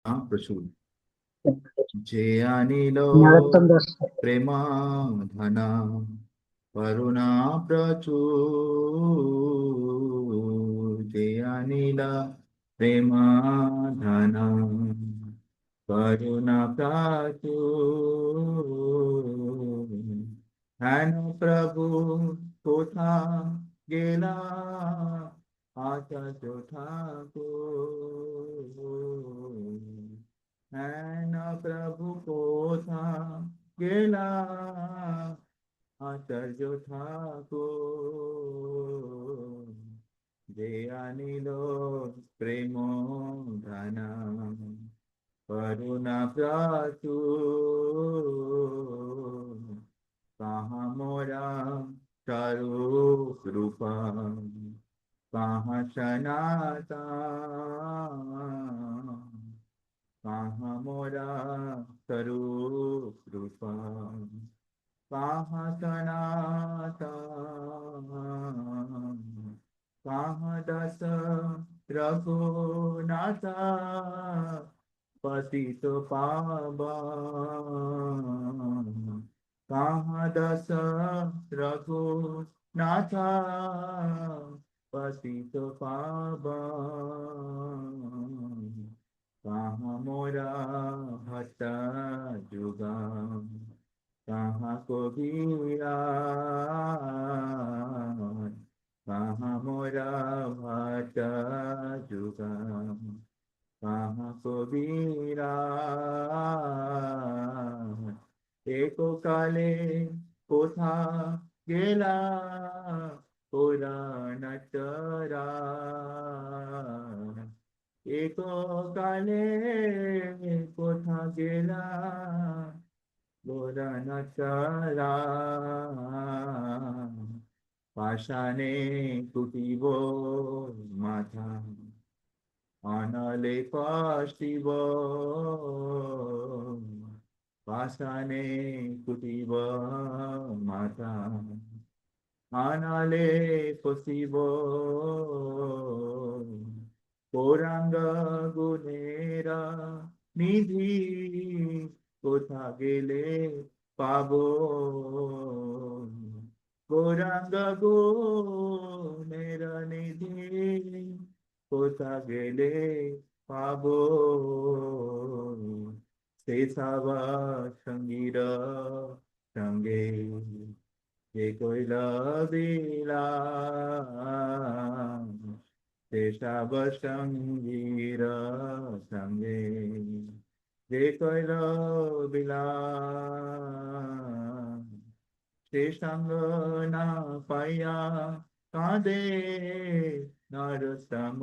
প্রচুর। যে আনিল নরোত্তম দাস। প্রেমাধনা, করুণা প্রচুর। যে আনিলা প্রেমাধনা, করুণা প্রচুর। হেন প্রভু কোথা গেলা, আচার্য ঠাকুর। হেন প্রভু কোথা গেলা, আচার্য ঠাকুর। যে আনিল প্রেম ধনা, করুণা প্রচুর। कहाँ मोरा स्वरूप रूपा, कहाँ सनाता, कहाँ मोरा स्वरूप रूपा, कहाँ सनाता, कहाँ दस रघुनाथा, पतित पावन। कहाँ दस रघुनाथा, पतित पावन। कहाँ मोरा भट्ट जुगा, कहाँ को वीरा, कहाँ मोरा भट्ट जुगा, कहाँ को वीरा। एको काले कोथा गेला, पुराण चरा। एको काले कोथा गेला, পুরাণ চরা। পাষাণে কুটিব মাথা, অনলে কষ্টিব। পাষাণে কুটিব মাথা, আনালে পশিব। গৌরাঙ্গ গুণেরা নিধি, কোথা গেলে পাবো। গৌরাঙ্গ গুণেরা নিধি, কোথা গেলে পাবো। সে সাবা সঙ্গীর সঙ্গে, যে কইল বিলাম, সে সব সঙ্গীর সঙ্গে, যে কইল বিলাম। সে সঙ্গ না পাইয়া কাঁদে নরোত্তম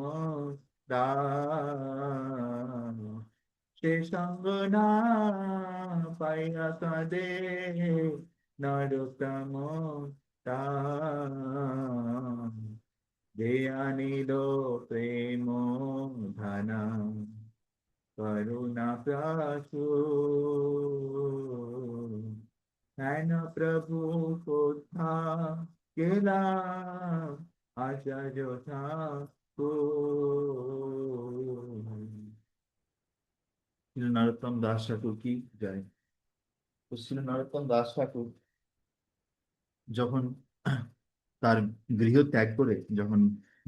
দাস। সে সঙ্গ না পাইয়া কাঁদে নরোত্তম দাস। যে আনিল প্রেম ধনা, করুণা প্রচুর। হেন প্রভু কোথা গেলা, আচার্য ঠাকুর। শ্রী নরোত্তম দাস ঠাকুর কি যায়। তো শ্রী নরোত্তম দাস ঠাকুর যখন তার গৃহ ত্যাগ করে, যখন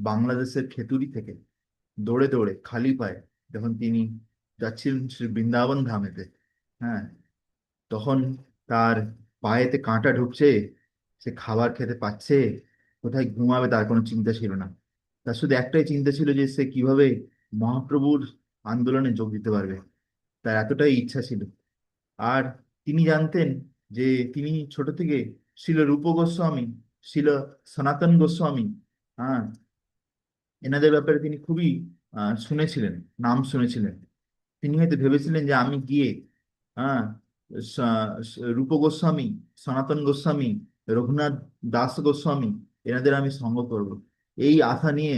বাংলাদেশের খেতুরি থেকে দৌড়ে দৌড়ে খালি পায়ে যখন তিনি যাচ্ছিলেন শ্রী বৃন্দাবন ধামেতে, হ্যাঁ, তখন তার পায়েতে কাঁটা ঢুকছে, সে খাবার খেতে পাচ্ছে, কোথায় ঘুমাবে তার কোনো চিন্তা ছিল না। তার শুধু একটাই চিন্তা ছিল যে সে কিভাবে মহাপ্রভুর আন্দোলনে যোগ দিতে পারবে। তার এতটাই ইচ্ছা ছিল। আর তিনি জানতেন যে তিনি ছোট থেকে শিল রূপ গোস্বামী, শিল সনাতন গোস্বামী, হ্যাঁ, এনাদের ব্যাপারে তিনি খুবই শুনেছিলেন, নাম শুনেছিলেন। তিনি হয়তো ভেবেছিলেন যে আমি গিয়ে, হ্যাঁ, রূপ গোস্বামী, সনাতন গোস্বামী, রঘুনাথ দাস গোস্বামী, এনাদের আমি সঙ্গ করব, এই আশা নিয়ে,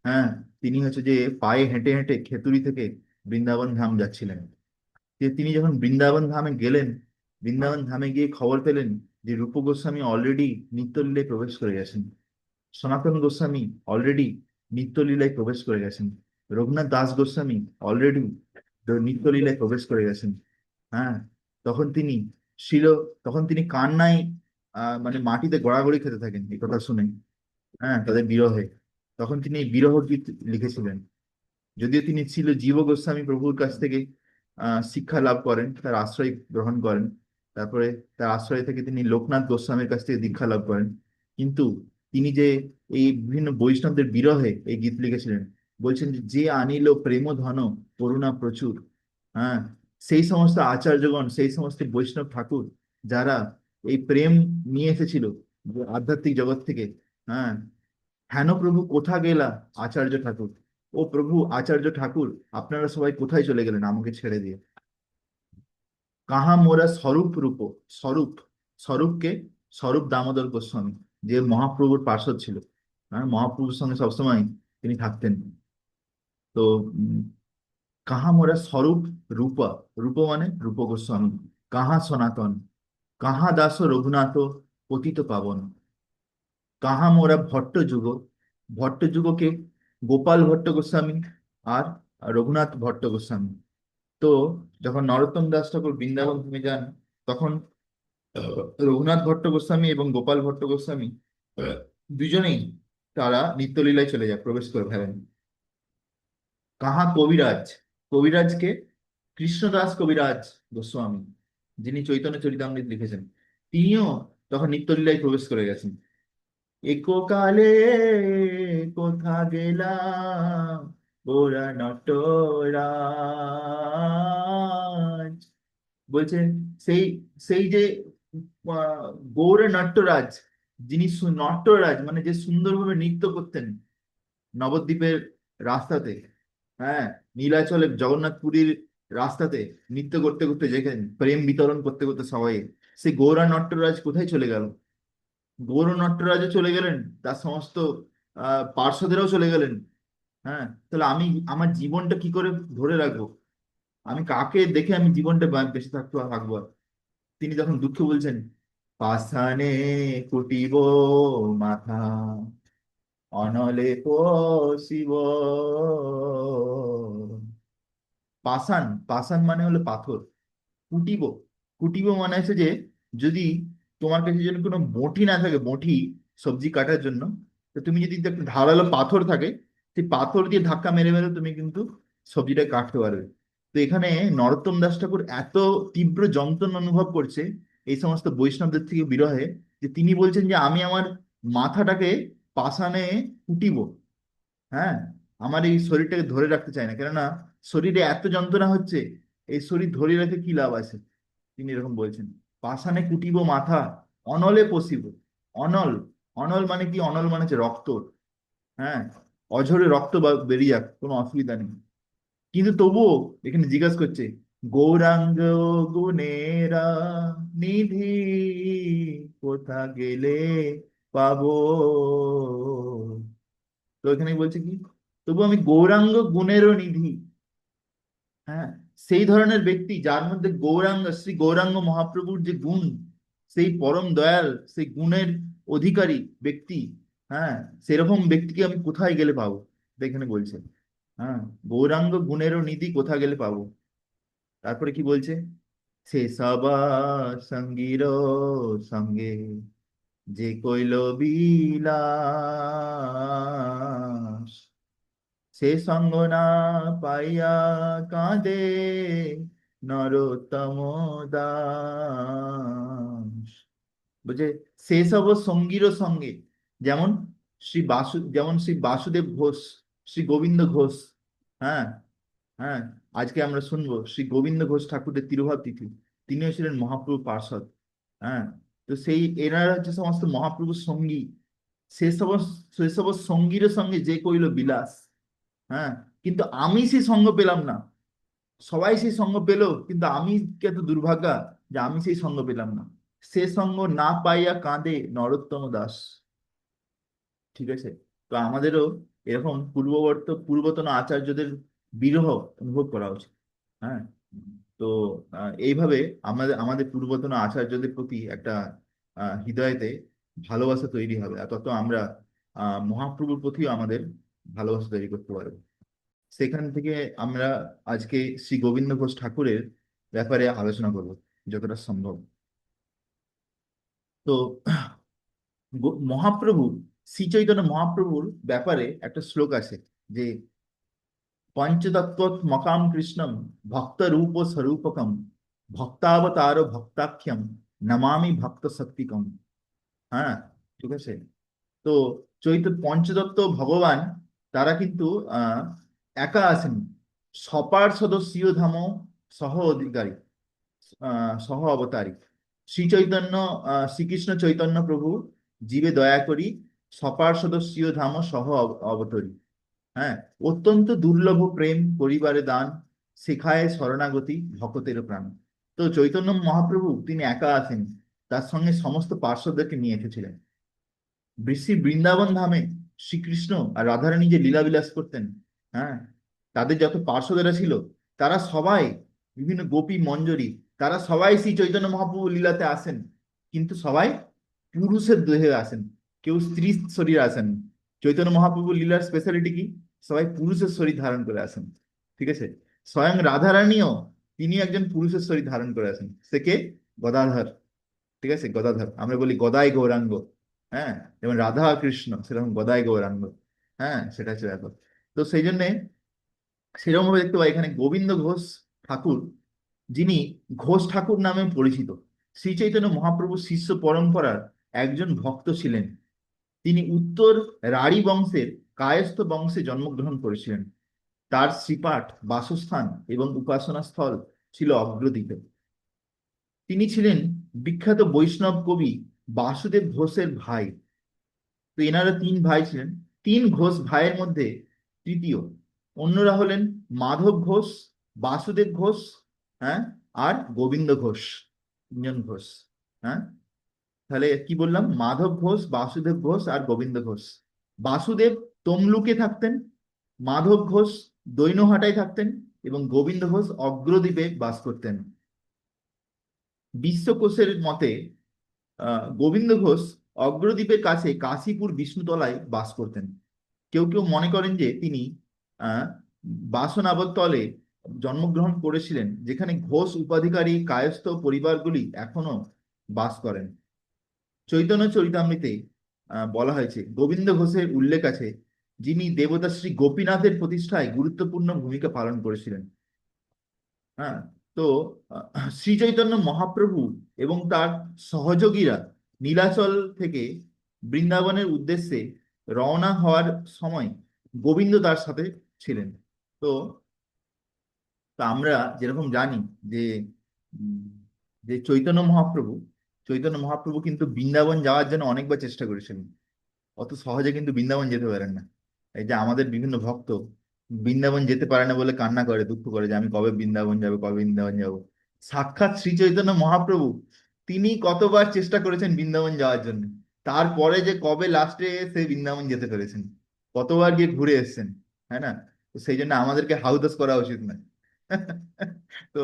হ্যাঁ, তিনি হচ্ছে যে পায়ে হেঁটে হেঁটে খেতুরি থেকে বৃন্দাবন ধাম যাচ্ছিলেন। যে তিনি যখন বৃন্দাবন ধামে গেলেন, বৃন্দাবন ধামে গিয়ে খবর পেলেন যে রূপ গোস্বামী অলরেডি নিত্যলীলায় প্রবেশ করে গেছেন, সনাতন গোস্বামী অলরেডি নিত্যলীলায় প্রবেশ করে গেছেন, রঘুনাথ দাস গোস্বামী অলরেডি নিত্যলীলায় প্রবেশ করে গেছেন। হ্যাঁ, তখন তিনি শিল তখন তিনি কান্নায় মানে মাটিতে গড়াগড়ি খেতে থাকেন এই কথা শুনে। হ্যাঁ, তাদের বিরহে। তখন তিনি এই বিরহ গীত লিখেছিলেন। যদিও তিনি ছিল জীব গোস্বামী প্রভুর কাছ থেকে শিক্ষা লাভ করেন, তার আশ্রয় গ্রহণ করেন। তারপরে তার আশ্রয় থেকে তিনি লোকনাথ গোস্বামীর কাছ থেকে দীক্ষা লাভ করেন। কিন্তু তিনি যে এই বিভিন্ন বৈষ্ণবদের বিরহে এই গীত লিখেছিলেন, বলছেন যে আনিল প্রেম ধন করুণা প্রচুর। হ্যাঁ, সেই সমস্ত আচার্যগণ, সেই সমস্ত বৈষ্ণব ঠাকুর যারা এই প্রেম নিয়ে এসেছিল আধ্যাত্মিক জগৎ থেকে। হ্যাঁ, হেন প্রভু কোথা গেলা আচার্য ঠাকুর। ও প্রভু আচার্য ঠাকুর, আপনারা সবাই কোথায় চলে গেলেন আমাকে ছেড়ে দিয়ে। কাহা মোরা স্বরূপ রূপ। স্বরূপ, স্বরূপকে, স্বরূপ দামোদর গোস্বামী, যে মহাপ্রভুর পার্ষদ ছিল। হ্যাঁ, মহাপ্রভুর সঙ্গে সবসময় তিনি থাকতেন। তো কাহা মোরা স্বরূপ রূপ। রূপ মানে রূপ গোস্বামী। কাহা সনাতন, কাহা দাস রঘুনাথ পতিত পাবন। কাহা মোরা ভট্ট যুগ। ভট্ট যুগকে গোপাল ভট্ট গোস্বামী আর রঘুনাথ ভট্ট গোস্বামী। তো যখন নরোত্তম দাস ঠাকুর বৃন্দাবন থেকে যান, তখন রঘুনাথ ভট্ট গোস্বামী এবং গোপাল ভট্ট গোস্বামী দুজনেই তারা নিত্যলীলায় চলে যায়, প্রবেশ করে ফেলেন। কাহা কবিরাজ। কবিরাজকে কৃষ্ণদাস কবিরাজ গোস্বামী, যিনি চৈতন্য চরিতামৃত লিখেছেন, তিনিও তখন নিত্যলীলায় প্রবেশ করে গেছেন। এককালে কোথা গেলাম ওরা নটরাজ। বলছেন সেই সেই যে গৌর নট্টরাজ, যিনি নট্টরাজ মানে যে সুন্দরভাবে নৃত্য করতেন নবদ্বীপের রাস্তাতে। হ্যাঁ, নীলাচলে জগন্নাথপুরীর রাস্তাতে নৃত্য করতে করতে, যেখানে প্রেম বিতরণ করতে করতে সবাই, সেই গৌরা নট্টরাজ কোথায় চলে গেল। গৌর নটরাজও চলে গেলেন, তার সমস্ত পার্শ্বদেরাও চলে গেলেন। হ্যাঁ, তাহলে আমি আমার জীবনটা কি করে ধরে রাখবো, আমি কাকে দেখে আমি জীবনটা বেঁচে থাকবো আর? তিনি তখন দুঃখে বলছেন, পাষাণে কুটিব মাথা অনলে শিব। পাষাণ, পাষাণ মানে হলো পাথর। কুটিব, কুটিব মানে হচ্ছে যে যদি তোমার কাছে যদি কোনো বঁটি না থাকে, বঁটি সবজি কাটার জন্য, তো তুমি যদি একটা ধারালো পাথর থাকে, সেই পাথর দিয়ে ধাক্কা মেরে মেরে তুমি কিন্তু সবজিটা কাটতে পারবে। তো এখানে নরোত্তম দাস ঠাকুর এত তীব্র যন্ত্রণা অনুভব করছে এই সমস্ত বৈষ্ণবদের থেকে বিরহে, যে তিনি বলছেন যে আমি আমার মাথাটাকে পাষাণে কুটিব। হ্যাঁ, আমার এই শরীরটাকে ধরে রাখতে চাই না, কেননা শরীরে এত যন্ত্রণা হচ্ছে, এই শরীর ধরে রেখে কি লাভ আছে। তিনি এরকম বলছেন, পাষাণে কুটিব মাথা অনলে পশিব। অনল, অনল মানে কি? অনল মানে হচ্ছে রক্ত। হ্যাঁ, অঝরে রক্ত বেরিয়ে যাক, কোনো অসুবিধা নেই। কিন্তু তবুও এখানে জিজ্ঞাসা করছে, গৌরাঙ্গ গুণেরা নিধি কোথা গেলে পাবো। তো এখানে বলছে কি, তবু আমি গৌরাঙ্গ গুণেরও নিধি। হ্যাঁ, সেই ধরনের ব্যক্তি যার মধ্যে গৌরাঙ্গ, শ্রী গৌরাঙ্গ মহাপ্রভুর যে গুণ, সেই পরম দয়াল, সেই গুণের অধিকারী ব্যক্তি। হ্যাঁ, সেরকম ব্যক্তিকে আমি কোথায় গেলে পাবো, এটা এখানে বলছে। হ্যাঁ, গৌরাঙ্গ গুণেরও নিধি কোথা গেলে পাবো। তারপরে কি বলছে, সে সবা সঙ্গীর সঙ্গে যে কইল বিলাস। সে সঙ্গ না পাইয়া কাঁদে নরোত্তম দাস। বুঝে, সেসব সঙ্গীর সঙ্গে, যেমন যেমন শ্রী বাসুদেব ঘোষ, শ্রী গোবিন্দ ঘোষ। হ্যাঁ, হ্যাঁ, আজকে আমরা শুনবো শ্রী গোবিন্দ ঘোষ ঠাকুরের তিরোভাব তিথি। তিনিও ছিলেন মহাপ্রভু পার্ষদ। হ্যাঁ, তো সেই এনারা হচ্ছে সমস্ত মহাপ্রভুর সঙ্গী। সেসব সেসব সঙ্গীর সঙ্গে যে কইল বিলাস। হ্যাঁ, কিন্তু আমি সেই সঙ্গ পেলাম না। সবাই সেই সঙ্গ পেলো, কিন্তু আমি কত দুর্ভাগা যে আমি সেই সঙ্গ পেলাম না। সে সঙ্গ না পাইয়া কাঁদে নরোত্তম দাস। ঠিক আছে, তো আমাদেরও এরকম পূর্বতন আচার্যদের বিরহ অনুভব করা উচিত। হ্যাঁ, তো এইভাবে আমাদের আমাদের পূর্বতন আচার্যদের প্রতি একটা হৃদয়তে ভালোবাসা তৈরি হবে, আর তত আমরা মহাপ্রভুর প্রতিও আমাদের ভালোবাসা তৈরি করতে পারবো। সেখান থেকে আমরা আজকে শ্রী গোবিন্দ ঘোষ ঠাকুরের ব্যাপারে আলোচনা করব যতটা সম্ভব। তো মহাপ্রভু শ্রী চৈতন্য মহাপ্রভুর ব্যাপারে একটা শ্লোক আছে যে পঞ্চতত্ত্ব মকাম কৃষ্ণম ভক্ত রূপ স্বরূপকম ভক্তাবতার ভক্তাখ্যম নমামি ভক্ত শক্তিকম। হ্যাঁ, ঠিক আছে। তো পঞ্চতত্ত্ব ভগবান তারা কিন্তু একা আছেন, সপার্ষদস্য ধাম সহ অধিকারী, সহ অবতারী। শ্রী চৈতন্য শ্রীকৃষ্ণ চৈতন্য প্রভু জীবে দয়া করি সপার্ষদস্য ধাম সহ অবতরী। হ্যাঁ, অত্যন্ত দুর্লভ প্রেম পরিবারে দান, শেখায় শরণাগতি ভকতের প্রাণ। তো চৈতন্য মহাপ্রভু তিনি একা আছেন, তার সঙ্গে সমস্ত পার্শ্বদেরকে নিয়ে এসেছিলেন। শ্রী বৃন্দাবন ধামে শ্রীকৃষ্ণ আর রাধারানী যে লীলাবিলাস করতেন, হ্যাঁ, তাদের যত পার্শ্বদেরা ছিল তারা সবাই, বিভিন্ন গোপী মঞ্জরী, তারা সবাই শ্রী চৈতন্য মহাপ্রভু লীলাতে আসেন, কিন্তু সবাই পুরুষের দেহে আসেন, কেউ স্ত্রী শরীরে আসেন। চৈতন্য মহাপ্রভু লীলার স্পেশালিটি কি? সবাই পুরুষের শরীর ধারণ করে আসেন। ঠিক আছে। স্বয়ং রাধারানীও তিনি একজন পুরুষের শরীর ধারণ করে আসেন। সে কে? গদাধর। ঠিক আছে, গদাধর। আমরা বলি গদাই গৌরাঙ্গ। হ্যাঁ, যেমন রাধা কৃষ্ণ সেরকম গদাই গৌরাঙ্গ। হ্যাঁ, সেটা হচ্ছে ব্যাপার। তো সেই জন্যে সেরকম ভাবে দেখতে পাই এখানে গোবিন্দ ঘোষ ঠাকুর, যিনি ঘোষ ঠাকুর নামে পরিচিত, শ্রী চৈতন্য মহাপ্রভুর শিষ্য পরম্পরার একজন ভক্ত ছিলেন। তিনি উত্তর রাঢ়ী বংশের কায়স্থ বংশে জন্মগ্রহণ করেছিলেন। তার শ্রীপাঠ, বাসস্থান এবং উপাসনা স্থল ছিল অগ্রদ্বীপে। তিনি ছিলেন বিখ্যাত বৈষ্ণব কবি বাসুদেব ঘোষের ভাই। তো এনারা তিন ভাই ছিলেন, তিন ঘোষ ভাইয়ের মধ্যে তৃতীয়। অন্যরা হলেন মাধব ঘোষ, বাসুদেব ঘোষ, হ্যাঁ, আর গোবিন্দ ঘোষ, তিনজন ঘোষ। হ্যাঁ, তাহলে কি বললাম? মাধব ঘোষ, বাসুদেব ঘোষ আর গোবিন্দ ঘোষ। বাসুদেব তমলুকে থাকতেন, মাধব ঘোষ দৈনহাটায় থাকতেন এবং গোবিন্দ ঘোষ অগ্রদ্বীপে বাস করতেন। বিশ্বকোষের মতে গোবিন্দ ঘোষ অগ্রদ্বীপের কাছে কাশীপুর বিষ্ণুতলায় বাস করতেন। কেউ কেউ মনে করেন যে তিনি আহ বাসনাবতলে জন্মগ্রহণ করেছিলেন, যেখানে ঘোষ উপাধিকারী কায়স্থ পরিবারগুলি এখনো বাস করেন। চৈতন্য চরিতামৃতে বলা হয়েছে গোবিন্দ ঘোষের উল্লেখ আছে, যিনি দেবতা শ্রী গোপীনাথের প্রতিষ্ঠায় গুরুত্বপূর্ণ ভূমিকা পালন করেছিলেন। হ্যাঁ, তো শ্রী চৈতন্য মহাপ্রভু এবং তার সহযোগীরা নীলাচল থেকে বৃন্দাবনের উদ্দেশ্যে রওনা হওয়ার সময় গোবিন্দ তার সাথে ছিলেন। তো তো আমরা যেরকম জানি যে উম, যে চৈতন্য মহাপ্রভু কিন্তু বৃন্দাবন যাওয়ার জন্য অনেকবার চেষ্টা করেছিলেন। অত সহজে কিন্তু বৃন্দাবন যেতে পারেন না। এই যে আমাদের বিভিন্ন ভক্ত বৃন্দাবন যেতে পারে না বলে কান্না করে, দুঃখ করে যে আমি কবে বৃন্দাবন যাবো, কবে বৃন্দাবন যাবো। সাক্ষাৎ শ্রী চৈতন্য মহাপ্রভু তিনি কতবার চেষ্টা করেছেন বৃন্দাবন যাওয়ার জন্য, তারপরে যে কবে লাস্টে সে বৃন্দাবন যেতে পেরেছেন, কতবার গিয়ে ঘুরে এসেছেন। হ্যাঁ না? তো সেই জন্য আমাদেরকে হাউদাস করা উচিত নয়। তো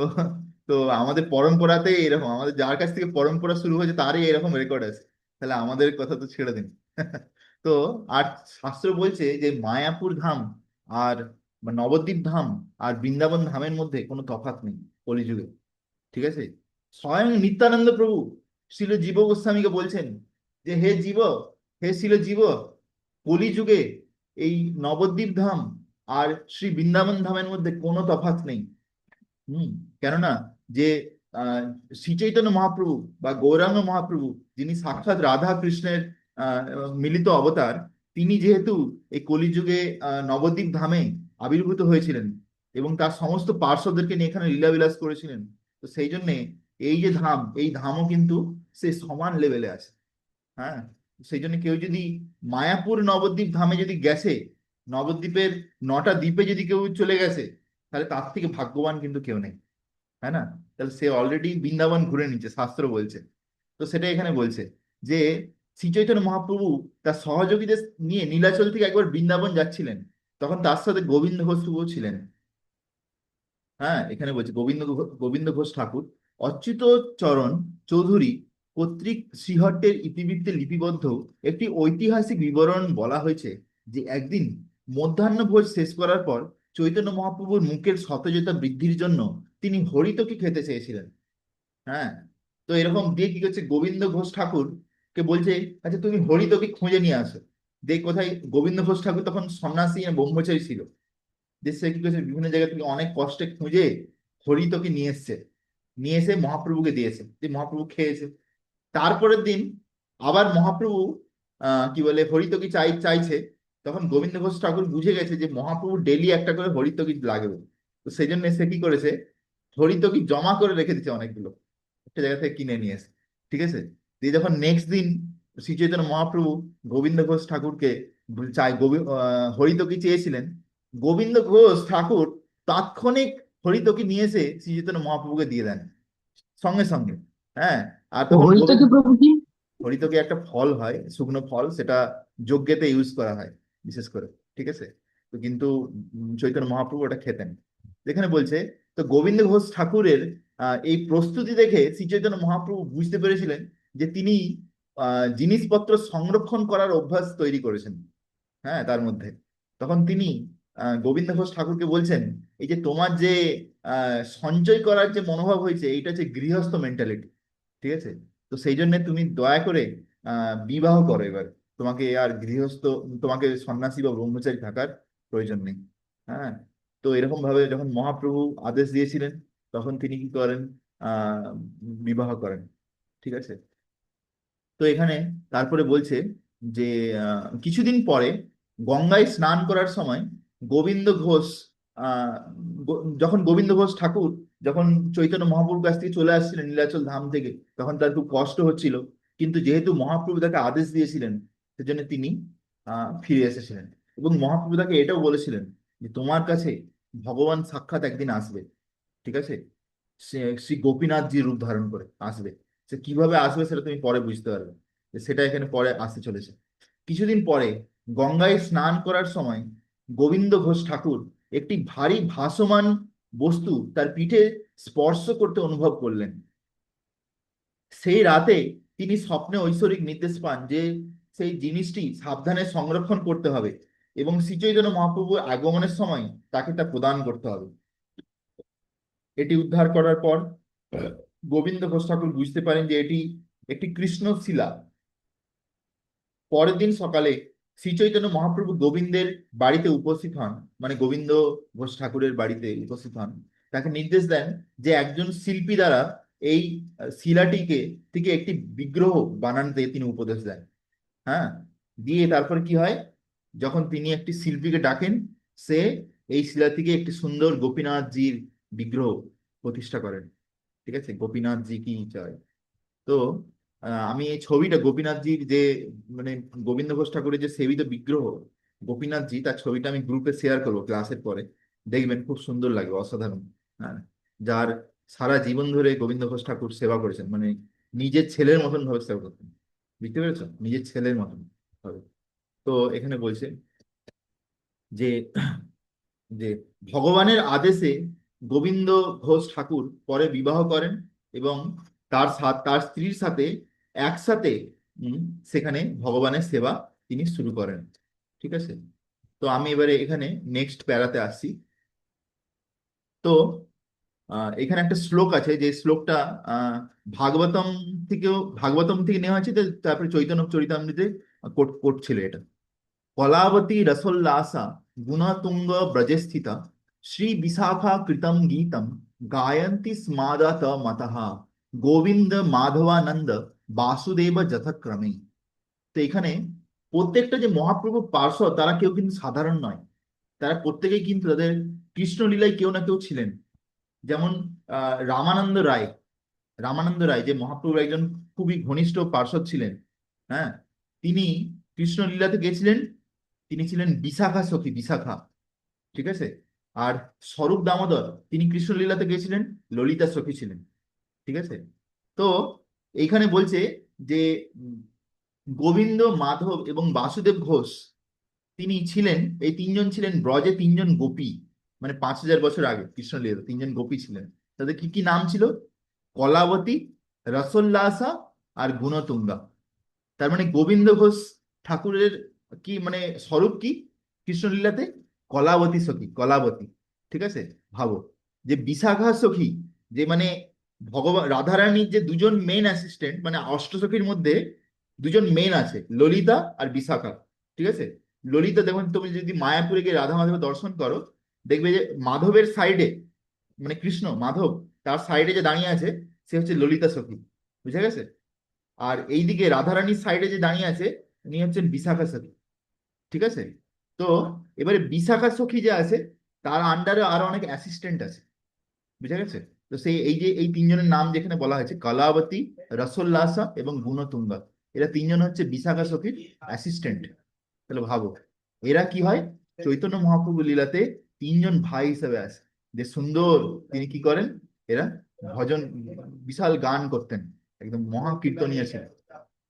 তো আমাদের পরম্পরাতে এরকম, আমাদের যার কাছ থেকে পরম্পরা শুরু হয়েছে তারই এরকম রেকর্ড আছে। তাহলে আমাদের কথা তো ছেড়ে দিন। তো আর শাস্ত্র বলছে যে মায়াপুর ধাম আর বা নবদ্বীপ ধাম আর বৃন্দাবন ধামের মধ্যে কোনো তফাৎ নেই কলিযুগে। ঠিক আছে। স্বয়ং নিত্যানন্দ প্রভু শিল জীব গোস্বামীকে বলছেন যে হে জীব, হে শিল জীব, কলিযুগে এই নবদ্বীপ ধাম আর শ্রী বৃন্দাবন ধামের মধ্যে কোনো তফাৎ নেই। হুম। কেননা যে আহ শ্রী চৈতন্য মহাপ্রভু বা গৌরাঙ্গ মহাপ্রভু, যিনি সাক্ষাৎ রাধা কৃষ্ণের আহ মিলিত অবতার, তিনি যেহেতু এই কলিযুগে নবদ্বীপ ধামে আবির্ভূত হয়েছিলেন এবং তার সমস্ত পার্শ্বদেরকে নিয়ে এখানে লীলাবিলাস করেছিলেন, তো সেই জন্যে এই যে ধাম, এই ধামও কিন্তু সে সমান লেভেলে আছে। হ্যাঁ, সেই জন্য কেউ যদি মায়াপুর নবদ্বীপ ধামে যদি গেছে, নবদ্বীপের 9টা দ্বীপে যদি কেউ চলে গেছে, তাহলে তার থেকে ভাগ্যবান কিন্তু কেউ নেই। হ্যাঁ না? তাহলে সে অলরেডি বৃন্দাবন ঘুরে নিচ্ছে, শাস্ত্র বলছে। তো সেটা এখানে বলছে যে শ্রী চৈতন্য মহাপ্রভু তার সহযোগীদের নিয়ে নীলাচল থেকে একবার বৃন্দাবন যাচ্ছিলেন, তখন তার সাথে গোবিন্দ ঘোষ প্রভু ছিলেন। হ্যাঁ, এখানে বলছে গোবিন্দ ঘোষ ঠাকুর অচ্যুত চরণ চৌধুরী কর্তৃক শ্রীহট্টের ইতিবৃত্তে লিপিবদ্ধ একটি ঐতিহাসিক বিবরণ বলা হয়েছে যে একদিন মধ্যাহ্ন ভোজ শেষ করার পর চৈতন্য মহাপ্রভুর মুখের সতেজতা বৃদ্ধির জন্য তিনি হরিতকি খেতে চেয়েছিলেন। হ্যাঁ, তো এরকম দিয়ে কি করছে, গোবিন্দ ঘোষ ঠাকুর কে বলছে, আচ্ছা তুমি হরিতকি খুঁজে নিয়ে আসো। দেখ কোথায়, গোবিন্দ ঘোষ ঠাকুর তখন সন্ন্যাসী আর ব্রহ্মচারী ছিল। দেশে কি করেছে, বিভিন্ন জায়গা থেকে অনেক কষ্টে খুঁজে হরিতকি নিয়ে এসছে, নিয়ে এসে মহাপ্রভুকে দিয়েছে, যে মহাপ্রভু খেয়েছে। তারপরের দিন আবার মহাপ্রভু কি বলে হরিতকি চাইছে। তখন গোবিন্দ ঘোষ ঠাকুর বুঝে গেছে যে মহাপ্রভু ডেলি একটা করে হরিতকি লাগবে। তো সেই জন্য সে কি করেছে, হরিতকি জমা করে রেখে দিচ্ছে অনেকগুলো, একটা জায়গা থেকে কিনে নিয়ে এসে। ঠিক আছে, দিয়ে যখন নেক্সট দিন শ্রী চৈতন্য মহাপ্রভু গোবিন্দ ঘোষ ঠাকুরকে হরিতকি চেয়েছিলেন, গোবিন্দ ঘোষ ঠাকুর তাৎক্ষণিক হরিতকি নিয়ে এসে শ্রী চৈতন্য মহাপ্রভুকে দিয়ে দেন সঙ্গে সঙ্গে। হ্যাঁ, আর তখন হরিতকি প্রভু কি? হরিতকি একটা ফল হয়, শুকনো ফল, সেটা যজ্ঞেতে ইউজ করা হয় বিশেষ করে। ঠিক আছে, তো কিন্তু চৈতন্য মহাপ্রভু ওটা খেতেন। যেখানে বলছে, তো গোবিন্দ ঘোষ ঠাকুরের এই প্রস্তুতি দেখে শ্রী চৈতন্য মহাপ্রভু বুঝতে পেরেছিলেন যে তিনি জিনিসপত্র সংরক্ষণ করার অভ্যাস তৈরি করেছেন। হ্যাঁ, তার মধ্যে তখন তিনি গোবিন্দ ঘোষ ঠাকুরকে বলছেন, এই যে তোমার যে সঞ্চয় করার যে মনোভাব হয়েছে, এইটা হচ্ছে গৃহস্থ মেন্টালিটি। ঠিক আছে, তো সেই জন্য তুমি দয়া করে বিবাহ করো এবার। তোমাকে আর গৃহস্থ, তোমাকে সন্ন্যাসী বা ব্রহ্মচারী থাকার প্রয়োজন নেই। হ্যাঁ, তো এরকম ভাবে যখন মহাপ্রভু আদেশ দিয়েছিলেন, তখন তিনি কি করেন, আহ বিবাহ করেন। ঠিক আছে, তো এখানে তারপরে বলছে যে কিছুদিন পরে গঙ্গায় স্নান করার সময় গোবিন্দ ঘোষ আহ যখন গোবিন্দ ঘোষ ঠাকুর যখন চৈতন্য মহাপ্রভুর কাছ থেকে চলে আসছিলেন নীলাচল ধাম থেকে, তখন তার খুব কষ্ট হচ্ছিল। কিন্তু যেহেতু মহাপ্রভু তাকে আদেশ দিয়েছিলেন, সেজন্য তিনি ফিরে এসেছিলেন। এবং মহাপ্রভু তাকে এটাও বলেছিলেন যে তোমার কাছে ভগবান সাক্ষাৎ একদিন আসবে। ঠিক আছে, সে শ্রী গোপীনাথজি রূপ ধারণ করে আসবে। সে কিভাবে আসবে সেটা তুমি পরে বুঝতে পারবে, যে সেটা এখানে পরে আসতে চলেছে। কিছুদিন পরে গঙ্গায় স্নান করার সময় গোবিন্দ ঘোষ ঠাকুর একটি ভারী ভাসমান বস্তু তার পিঠে স্পর্শ করতে অনুভব করলেন। সেই রাতে তিনি স্বপ্নে ঐশ্বরিক নির্দেশ পান যে সেই জিনিসটি সাবধানে সংরক্ষণ করতে হবে এবং শ্রীচৈতন্য মহাপ্রভুর আগমনের সময় তাকে তা প্রদান করতে হবে। এটি উদ্ধার করার পর গোবিন্দ ঘোষ ঠাকুর বুঝতে পারেন যে এটি একটি কৃষ্ণ শিলা। পরের দিন সকালে শ্রী চৈতন্য মহাপ্রভু গোবিন্দের বাড়িতে উপস্থিত হন, মানে গোবিন্দ ঘোষ ঠাকুরের বাড়িতে উপস্থিত হন। তাকে নির্দেশ দেন যে একজন শিল্পী দ্বারা এই শিলাটিকে থেকে একটি বিগ্রহ বানাতে তিনি উপদেশ দেন। হ্যাঁ, দিয়ে তারপর কি হয়, যখন তিনি একটি শিল্পীকে ডাকেন, সে এই শিলা থেকে একটি সুন্দর গোপীনাথজির বিগ্রহ প্রতিষ্ঠা করেন। ঠিক আছে, গোপীনাথজি কি চায়। তো আমি এই ছবিটা গোপীনাথজির যে, মানে গোবিন্দ ঘোষ ঠাকুরের যে সেবিত বিগ্রহ গোপীনাথজি, তার ছবিটা আমি গ্রুপে শেয়ার করবো ক্লাসের পরে। দেখবেন খুব সুন্দর লাগবে, অসাধারণ। হ্যাঁ, যার সারা জীবন ধরে গোবিন্দ ঘোষ ঠাকুর সেবা করেছেন, মানে নিজের ছেলের মতন ভাবে সেবা করতেন। বুঝতে পেরেছো, নিজের ছেলের মতন ভাবে। তো এখানে বলছে যে যে ভগবানের আদেশে গোবিন্দ ঘোষ ঠাকুর পরে বিবাহ করেন এবং তার স্ত্রীর সাথে একসাথে উম, সেখানে ভগবানের সেবা তিনি শুরু করেন। ঠিক আছে, তো আমি এবারে এখানে নেক্সট প্যারাতে আসছি। তো এখানে একটা শ্লোক আছে, যে শ্লোকটা আহ ভাগবতম ভাগবতম থেকে নেওয়া হয়েছে, তারপরে চৈতন্য চরিতামৃতে কোট কোট ছিল এটা। কলাবতী রসোল্লাসা গুণতুঙ্গ ব্রজে স্থিতা শ্রী বিশাখা কৃতম গীতম গায়ন্তি স্মাদত মতঃ গোবিন্দ মাধবানন্দ বাসুদেব যথাক্রমে। তো এখানে প্রত্যেকটা যে মহাপ্রভু পার্শ্বদ, তারা কেউ কিন্তু সাধারণ নয়। তারা প্রত্যেকেই কিন্তু তাদের কৃষ্ণলীলায় কেউ না কেউ ছিলেন। যেমন রামানন্দ রায়, যে মহাপ্রভুর একজন খুবই ঘনিষ্ঠ পার্ষদ ছিলেন। হ্যাঁ, তিনি কৃষ্ণলীলাতে গেছিলেন, তিনি ছিলেন বিশাখা সখী, বিশাখা। ঠিক আছে, আর স্বরূপ দামোদর তিনি কৃষ্ণলীলাতে গেছিলেন, ললিতা সখী ছিলেন। ঠিক আছে, তো এইখানে বলছে যে উম, গোবিন্দ, মাধব এবং বাসুদেব ঘোষ তিনি ছিলেন, এই তিনজন ছিলেন ব্রজে তিনজন গোপী। মানে 5,000 বছর আগে কৃষ্ণলীলাতে তিনজন গোপী ছিলেন। তাদের কি কি নাম ছিল? কলাবতী, রসোল্লাসা আর গুণতুঙ্গা। তার মানে গোবিন্দ ঘোষ ঠাকুরের কি মানে স্বরূপ কি কৃষ্ণলীলাতে? কলাবতী সখী, কলাবতী, ঠিক আছে। ভাবো যে বিশাখা সখী, যে মানে ভগবান রাধারানীর যে দুজন মেন অ্যাসিস্ট্যান্ট, মানে অষ্টসখীর মধ্যে দুজন মেন আছে, ললিতা আর বিশাখা, ঠিক আছে। ললিতা, দেখুন তুমি যদি মায়াপুরে গিয়ে রাধা মাধবের দর্শন করো, দেখবে যে মাধবের সাইডে, মানে কৃষ্ণ মাধব তার সাইডে যে দাঁড়িয়ে আছে, সে হচ্ছে ললিতা সখী, বুঝে গেছে। আর এইদিকে রাধারানীর সাইডে যে দাঁড়িয়ে আছে, উনি হচ্ছেন বিশাখা সখী, ঠিক আছে। তো এবারে বিশাখা সখী যে আছে, তার আন্ডারে আরো অনেক অ্যাসিস্ট্যান্ট আছে, বুঝা গেছে। তো সেই এই যে এই তিনজনের নাম যেখানে বলা হয়েছে, কলাবতী, রসোল্লাসা এবং গুণতুঙ্গা, এরা তিনজন হচ্ছে বিশাখা সখীর অ্যাসিস্ট্যান্ট। তাহলে ভাবো এরা কি হয়, চৈতন্য মহাপ্রভু লীলাতে তিনজন ভাই হিসেবে আছে, যে সুন্দর তিনি কি করেন, এরা ভজন, বিশাল গান করতেন, একদম মহা কীর্তনীয় ছিল।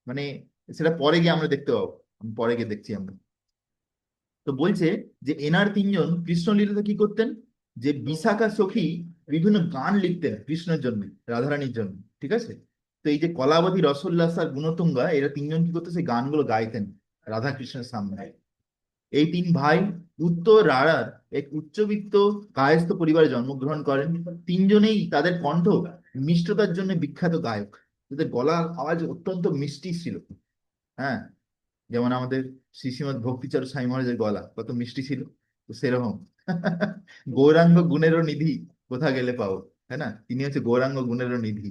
মানে সেটা পরে গিয়ে আমরা দেখতে পাবো, পরে গিয়ে দেখছি আমরা। তো বলছে যে এনার তিনজন কৃষ্ণলীলাতে কি করতেন, যে বিশাখা সখী বিভিন্ন গান লিখতেন কৃষ্ণের জন্য, রাধারানীর জন্য, ঠিক আছে। তো এই যে কলাবতী, রসোল্লাস আর গুণতুঙ্গা, এরা তিনজন কি করতো, সেই গানগুলো গাইতেন রাধা কৃষ্ণের সামনে। এই তিন ভাই উত্তর রাঢ়ার এক উচ্চবিত্ত কায়স্থ পরিবারে জন্মগ্রহণ করেন। তিনজনেই তাদের কণ্ঠ মিষ্টতার জন্য বিখ্যাত গায়ক, তাদের গলার আওয়াজ অত্যন্ত মিষ্টি ছিল। হ্যাঁ, যেমন আমাদের শ্রীশ্রীমৎ ভক্তিচর সাই মহারাজের গলা কত মিষ্টি ছিল, তো সেরকম গৌরাঙ্গ গুণেরও নিধি কোথা গেলে পাও, তাই না, তিনি হচ্ছে গৌরাঙ্গ গুণেরও নিধি।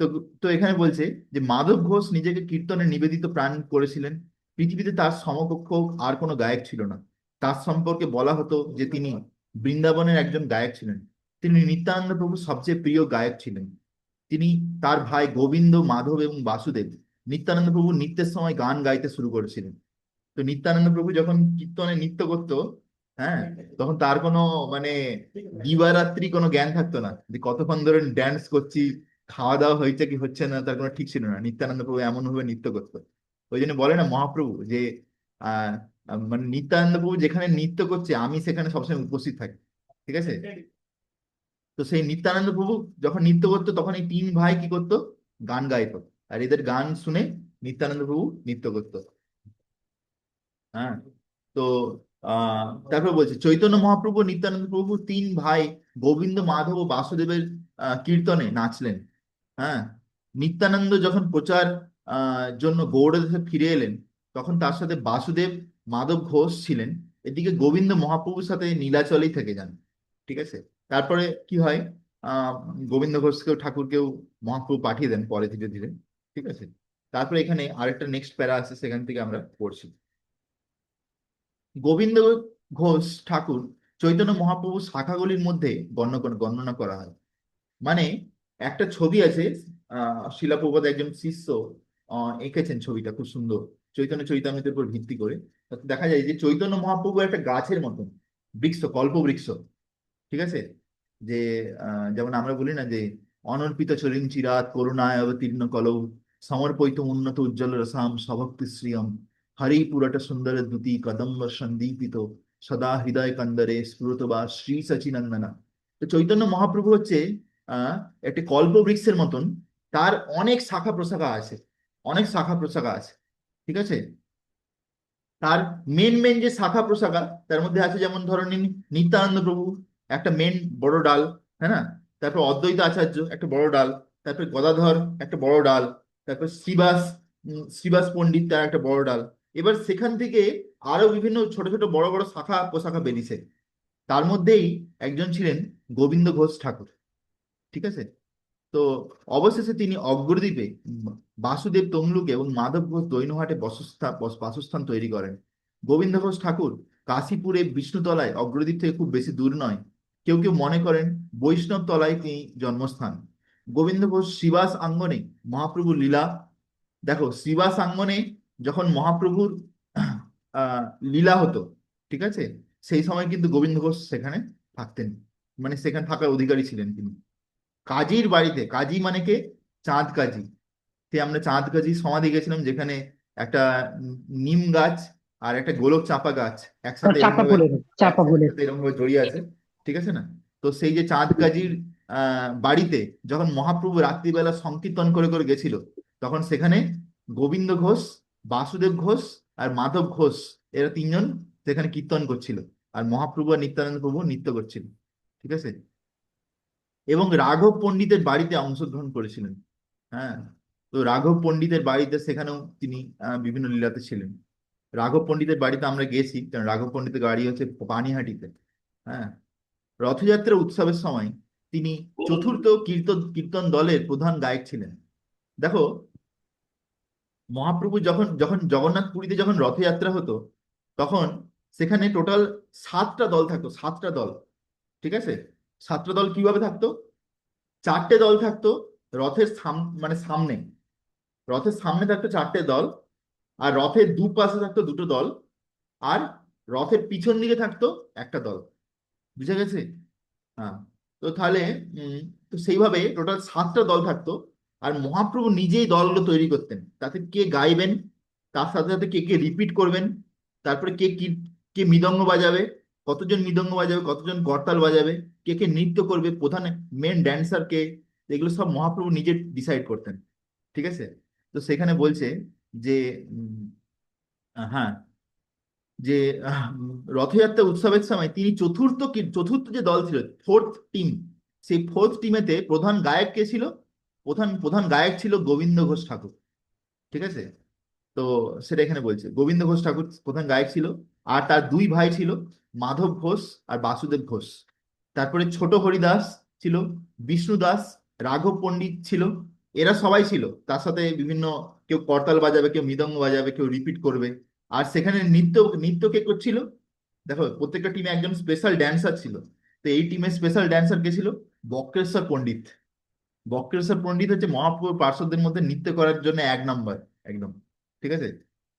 তো তো এখানে বলছে যে মাধব ঘোষ নিজেকে কীর্তনে নিবেদিত প্রাণ করেছিলেন। পৃথিবীতে তার সমকক্ষ আর কোনো গায়ক ছিল না। তার সম্পর্কে বলা হতো যে তিনি বৃন্দাবনের একজন গায়ক ছিলেন। তিনি নিত্যানন্দ প্রভুর সবচেয়ে প্রিয় গায়ক ছিলেন। তিনি, তার ভাই গোবিন্দ, মাধব এবং বাসুদেব নিত্যানন্দ প্রভু নৃত্যের সময় গান গাইতে শুরু করেছিলেন। তো নিত্যানন্দ প্রভু যখন কীর্তনে নৃত্য করতো, হ্যাঁ, তখন তার কোনো মানে দিবারাত্রি কোনো জ্ঞান থাকতো না, যে কতক্ষণ ধরে ড্যান্স করছি, খাওয়া দাওয়া হয়েছে কি হচ্ছে না তার কোনো ঠিক ছিল না। নিত্যানন্দ প্রভু এমন ভাবে নৃত্য করতো। ওই জন্য বলে না মহাপ্রভু যে আহ মানে নিত্যানন্দ প্রভু যেখানে নৃত্য করছে, আমি সেখানে সবসময় উপস্থিত থাকি, ঠিক আছে। তো সেই নিত্যানন্দ প্রভু যখন নৃত্য করতো, তখন এই তিন ভাই কি করতো, গান গাইতো, আর এদের গান শুনে নিত্যানন্দ প্রভু নৃত্য করতো। হ্যাঁ। তো তারপর বলছে চৈতন্য মহাপ্রভু, নিত্যানন্দ প্রভু তিন ভাই গোবিন্দ, মাধব ও বাসুদেবের কীর্তনে নাচলেন। হ্যাঁ, নিত্যানন্দ যখন প্রচার জন্য গৌড়দেশে ফিরে এলেন, তখন তার সাথে বাসুদেব, মাধব ঘোষ ছিলেন। এদিকে গোবিন্দ মহাপ্রভুর সাথে নীলাচলেই থেকে যান, ঠিক আছে। তারপরে কি হয়, আহ গোবিন্দ ঘোষকেও, ঠাকুরকেও মহাপ্রভু পাঠিয়ে দেন পরে ধীরে ধীরে, ঠিক আছে। তারপরে এখানে আরেকটা নেক্সট প্যারা আছে, সেখান থেকে আমরা পড়ছি। গোবিন্দ ঘোষ ঠাকুর চৈতন্য মহাপ্রভুর শাখাগুলির মধ্যে গণনা করা হয়। মানে একটা ছবি আছে, শিলা প্রভুপাদ একজন শিষ্য এঁকেছেন, ছবিটা খুব সুন্দর, চৈতন্য চৈতামৃতের উপর ভিত্তি করে। তাতে দেখা যায় যে চৈতন্য মহাপ্রভু একটা গাছের মতন, বৃক্ষ, কল্প বৃক্ষ, ঠিক আছে। যে যেমন আমরা বলি না যে অনর্পিত চরিম চিরাত করুণায় অবতীর্ণ কলৌ সমর্পয়িত উন্নত উজ্জ্বল রসাম স্বভক্তি শ্রিয়ম হরি পুরট সুন্দর দ্যুতি কদম্ব সন্দীপিত সদা হৃদয় কন্দরে স্ফুরত বা শ্রী সচিনন্দনা। তো চৈতন্য মহাপ্রভু হচ্ছে একটি কল্প বৃক্ষের মতন, তার অনেক শাখা প্রশাখা আছে, অনেক শাখা প্রশাখা আছে, ঠিক আছে। তার মেন মেন যে শাখা প্রশাখা, তার মধ্যে আছে যেমন ধরো নিন, নিত্যানন্দ প্রভু একটা মেন বড় ডাল, হ্যাঁ না, তারপর অদ্বৈত আচার্য একটা বড় ডাল, তারপর গদাধর একটা বড় ডাল, তারপর শ্রীবাস, শ্রীবাস পণ্ডিত তার একটা বড় ডাল। এবার সেখান থেকে আরো বিভিন্ন ছোট ছোট বড় বড় শাখা প্রশাখা বেরিয়েছে। তার মধ্যেই একজন ছিলেন গোবিন্দ ঘোষ ঠাকুর, ঠিক আছে। তো অবশেষে তিনি অগ্রদ্বীপে বাসুদেব তমলুক এবং মাধব ঘোষ দৈনহাটে বাসস্থান তৈরি করেন। গোবিন্দ ঘোষ ঠাকুর কাশীপুরে বিষ্ণুতলায় অগ্রদ্বীপ থেকে খুব বেশি দূর নয়। কেউ কেউ মনে করেন বৈষ্ণব তলায় তিনি জন্মস্থান। গোবিন্দ ঘোষ শ্রীবাস আঙ্গনে মহাপ্রভুর লীলা, দেখো শ্রীবাস আঙ্গনে যখন মহাপ্রভুর আহ লীলা হতো, ঠিক আছে, সেই সময় কিন্তু গোবিন্দ ঘোষ সেখানে থাকতেন, মানে সেখানে থাকার অধিকারী ছিলেন তিনি। কাজীর বাড়িতে, কাজী মানে কে, চাঁদ কাজী। সে আমরা চাঁদ কাজী সমাধি গেছিলাম, যেখানে একটা নিম গাছ আর একটা গোলক চাপা গাছ আর একসাথে এরকম চাপা ভাবে, ফুলের, চাপা ফুলের। একসাথে এরকম ভাবে জড়িয়ে আছে, ঠিক আছে না। তো সেই যে চাঁদ কাজীর বাড়িতে যখন মহাপ্রভু রাত্রিবেলা সংকীর্তন করে করে গেছিল, তখন সেখানে গোবিন্দ ঘোষ, বাসুদেব ঘোষ আর মাধব ঘোষ, এরা তিনজন সেখানে কীর্তন করছিল। আর মহাপ্রভু আর নিত্যানন্দ প্রভু নৃত্য করছিলেন। ঠিক আছে, এবং রাঘব পণ্ডিতের বাড়িতে অংশগ্রহণ করেছিলেন। হ্যাঁ, তো রাঘব পণ্ডিতের বাড়িতে সেখানেও তিনি বিভিন্ন লীলাতে ছিলেন। রাঘব পণ্ডিতের বাড়িতে আমরা গেছি, কারণ রাঘব পণ্ডিতের বাড়ি হচ্ছে পানিহাটিতে। হ্যাঁ, রথযাত্রা উৎসবের সময় তিনি চতুর্থ কীর্তন কীর্তন দলের প্রধান গায়ক ছিলেন। দেখো, মহাপ্রভু যখন যখন জগন্নাথ পুরীতে যখন রথযাত্রা হতো, তখন সেখানে টোটাল 7টা দল থাকতো, 7টা দল। ঠিক আছে, 7টা দল কিভাবে থাকতো? 4টে দল থাকতো রথের মানে সামনে, রথের সামনে থাকতো 4টে দল, আর রথের দুপাশে থাকতো 2টো দল, আর রথের পিছন দিকে থাকতো একটা দল। বুঝে গেছে? হ্যাঁ, তো তাহলে উম, তো সেইভাবে টোটাল 7টা দল থাকতো। আর মহাপ্রভু নিজেই দলগুলো তৈরি করতেন, তাতে কে গাইবেন, তার সাথে সাথে কে কে রিপিট করবেন, তারপরে কে কি, কে মৃদঙ্গ বাজাবে, কতজন মৃদঙ্গ বাজাবে, কতজন করতাল বাজাবে, কে কে নৃত্য করবে, প্রধান মেন ড্যান্সার কে, এগুলো সব মহাপ্রভু নিজে ডিসাইড করতেন। ঠিক আছে, তো সেখানে বলছে যে হ্যাঁ, যে রথযাত্রা উৎসবের সময় তিনি চতুর্থ যে দল ছিল, ফোর্থ টিম, সেই ফোর্থ টিমেতে প্রধান গায়ক কে ছিল? প্রধান প্রধান গায়ক ছিল গোবিন্দ ঘোষ ঠাকুর। ঠিক আছে, তো সেটা এখানে বলছে গোবিন্দ ঘোষ ঠাকুর প্রধান গায়ক ছিল। আর তার 2 ভাই ছিল, মাধব ঘোষ আর বাসুদেব ঘোষ। তারপরে ছোট হরিদাস ছিল, বিষ্ণু দাস, রাঘব পণ্ডিত ছিল। এরা সবাই ছিল, তার সাথে বিভিন্ন, কেউ করতাল বাজাবে, কেউ মৃদঙ্গ বাজাবে, কেউ রিপিট করবে। আর সেখানে নৃত্য নৃত্য কে করছিল? দেখো, প্রত্যেকটা টিমে একজন স্পেশাল ড্যান্সার ছিল। তো এই টিমের স্পেশাল ড্যান্সার কে ছিল? বক্রেশ্বর পণ্ডিত। বক্রেশ্বর পণ্ডিত হচ্ছে মহাপ্রভুর পার্শ্বদের মধ্যে নৃত্য করার জন্য 1 নম্বর, একদম। ঠিক আছে,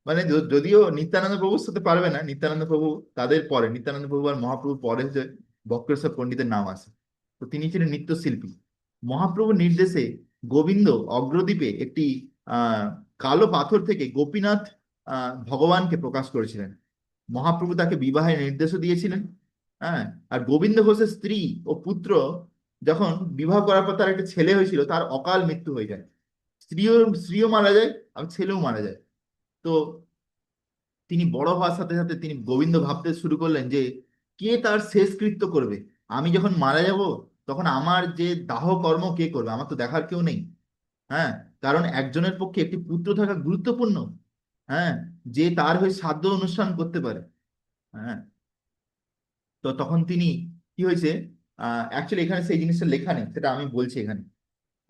মানে যদিও নিত্যানন্দ প্রভুর সাথে পারবে না, নিত্যানন্দ প্রভু তাদের পরে, নিত্যানন্দ প্রভু আর মহাপ্রভুর পরে হচ্ছে বক্রেশ্বর পণ্ডিতের নাম আছে। তো তিনি ছিলেন নৃত্যশিল্পী। মহাপ্রভুর নির্দেশে গোবিন্দ অগ্রদ্বীপে একটি আহ কালো পাথর থেকে গোপীনাথ ভগবানকে প্রকাশ করেছিলেন। মহাপ্রভু তাকে বিবাহের নির্দেশও দিয়েছিলেন। হ্যাঁ, আর গোবিন্দ ঘোষের স্ত্রী ও পুত্র যখন বিবাহ করার পর তার একটা ছেলে হয়েছিল, তার অকাল মৃত্যু হয়ে যায়। স্ত্রীও স্ত্রীও মারা যায়, আর ছেলেও মারা যায়। তো তিনি বড় হওয়ার সাথে সাথে তিনি গোবিন্দ ভাবতে শুরু করলেন যে কে তার শেষকৃত্য করবে। আমি যখন মারা যাব, তখন আমার যে দাহ কর্ম কে করবে? আমার তো দেখার কেউ নেই। হ্যাঁ, কারণ একজনের পক্ষে একটি পুত্র থাকা গুরুত্বপূর্ণ। হ্যাঁ, যে তার হয়ে শ্রাদ্ধ অনুষ্ঠান করতে পারে। হ্যাঁ, তো তখন তিনি, কি হয়েছে, অ্যাকচুয়ালি এখানে সেই জিনিসটা লেখা নেই, সেটা আমি বলছি এখানে।